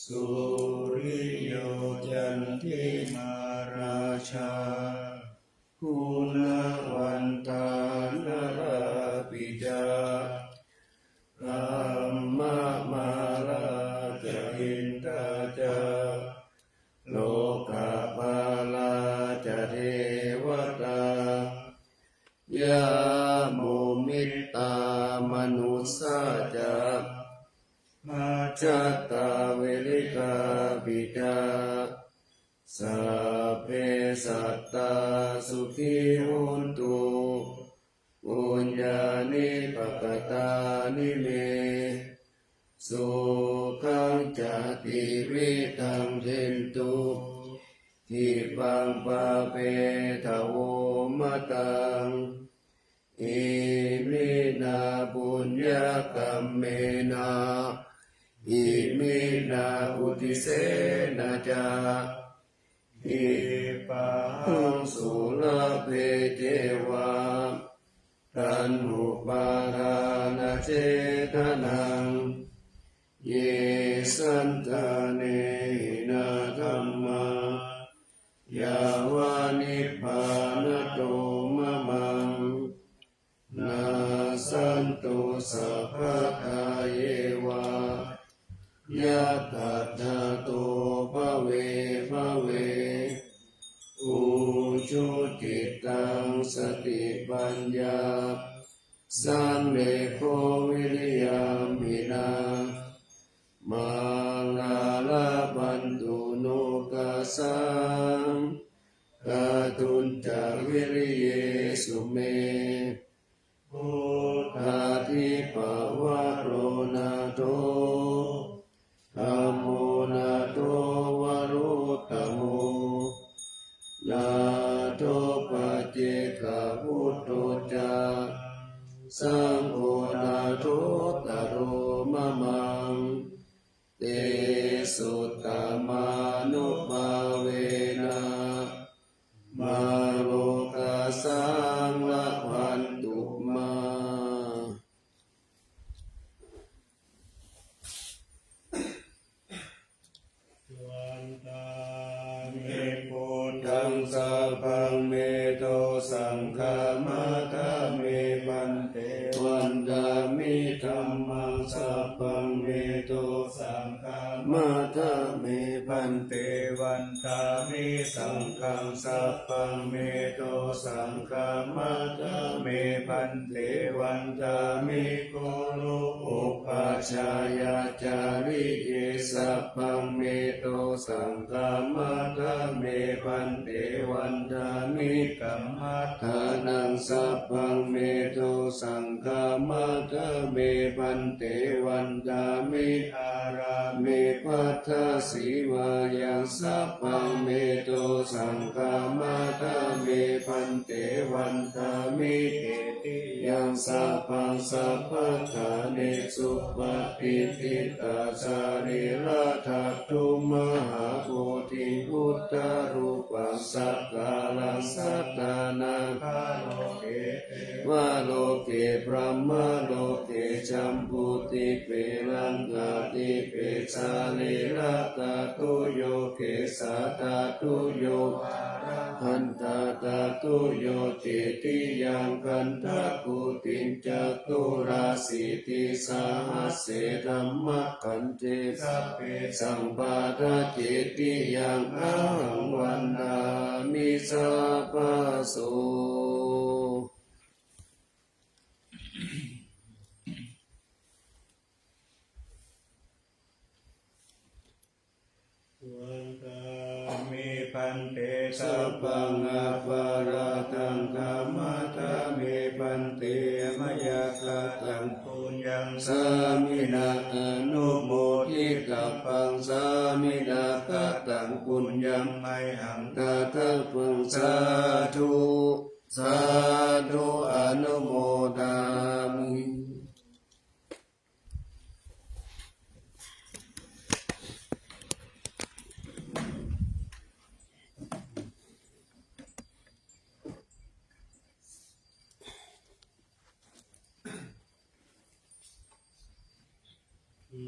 สุริโยจันทิมาราชาคุณวันตานราปิจารัมมะมาลาจอินตาจาโลกาภาลาจเทวตายาโมมิตตามนุสสาจะมาจัตตาเวริกาปิตาสัพเพสัตตาสุขีโหนตุปุญญานิปกตานิเมสุขังจัตติวิทังเทนตุทิปังปะเปทะโวมะตังอิมินาปุญญกรรมเมนะอิมินาอุทิเสนะจาอิปังสุลเพเทวาตันหุปาทานเจตนังเยสันตาเนนะธัมมายาวานิพพานโตมะมังนาสันตุสัพพะเยวายะตัตถะโตภเวภเวอุชุติตังสติปัญญาสันเลโควิริยามินามาลาลาบันตุโนกัสสังกาตุนจาวิริเยสุเมโอทาทิปวะโรนาโตธัมโมนาโตวะโร ตุจาสังโฆนาทุตโรมะมังเตสุตตมานุภาเวนะมาโลกัสสังละวันตุมาวันตาเมพุทธังสัพพังเมโตสังฆามัตถะเมปันเตวันตามิธัมมังสัพพังเมโตสังฆามัตถะเมปันเตวันตามิสังฆังสัพพังเมโตสังฆามัตถะเมปันเตวันตามิโกโลอุปัชฌายาจาริเยสัพพังเมโตสังฆามัตถะเมปันเตวันตามิกัมมัฏฐานังสัพพังเมโตสังฆามัตถะเมปันเตวันตามิอาราเมปัฏฐสีวายังสัพพังเมโตสังฆามัตถะเมปันเตวันตามิเอติยังสัพพังสัพพะทาเนสุปฏิทิตาสาริราทัตถุมหาโพธิพุทธรูปัสสะกาลังสัตตานังคาโลเกวะโลเกพระมโลเกจัมปุติเปลังกาติเปสาลิราตาตุโยเกสาตาตุโยหันตาตาตุโยเจติยังกันทะกุติงจัตุราสิติสาหัสเสธัมมะกันเจสัพเพสัมปาทะเจติยังอะหังวันนามิสัพพะโสวันตามิปันเตสัพพังอภาราตังกัมมัตถะเมปันเตมยคตังปุญญังสามินาอนุโมทิตัพพังสามินาคตังปุญญังไมหังตถะพังสาธุสาธุอนุโมทามิ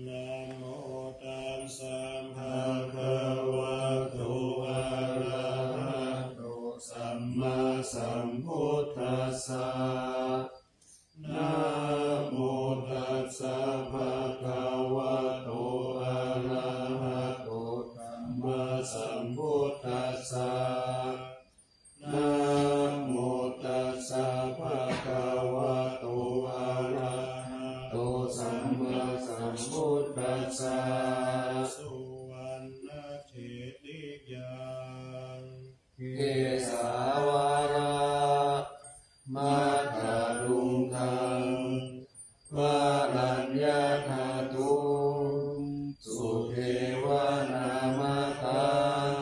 นะโมตัสสะภะคะวะโตอะระหะโตสัมมาสัมพุทธัสสะนะโมตัสสะภะคะวะโตอะระหะโตสัมมาสัมพุทธัสสะนะโมตัสสะภะคะวะโตอะระหะโตสัมมาสัมพุทธัสสะสุวรรณเจติยังเกสาวาระมัตตลุงคังวารัญญาธาตุสุเทวานามตั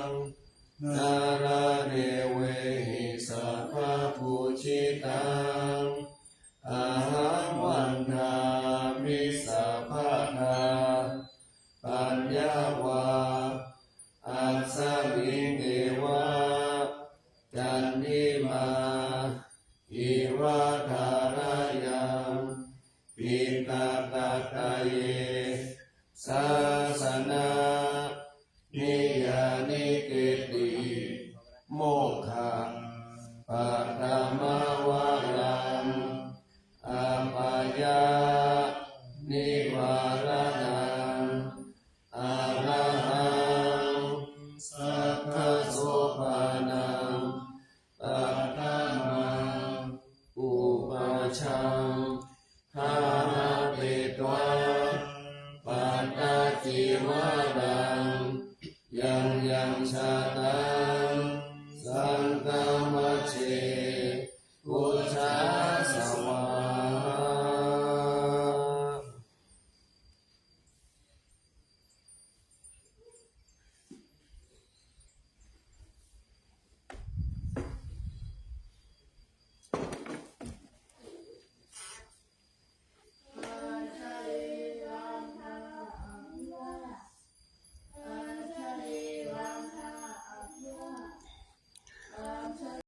งนาราเดเวหิสัพพะภูชิตังอาหังวันทามิสัพพะทาปัญญาวาอัสสลิงเอวะจันทิมาอิวะทารายังปิตาตาตาเยสาสนานิยานิเกติโมกขาปัตตมาวาลังอาปายานิวารานังอาระหังสัพพะโสภา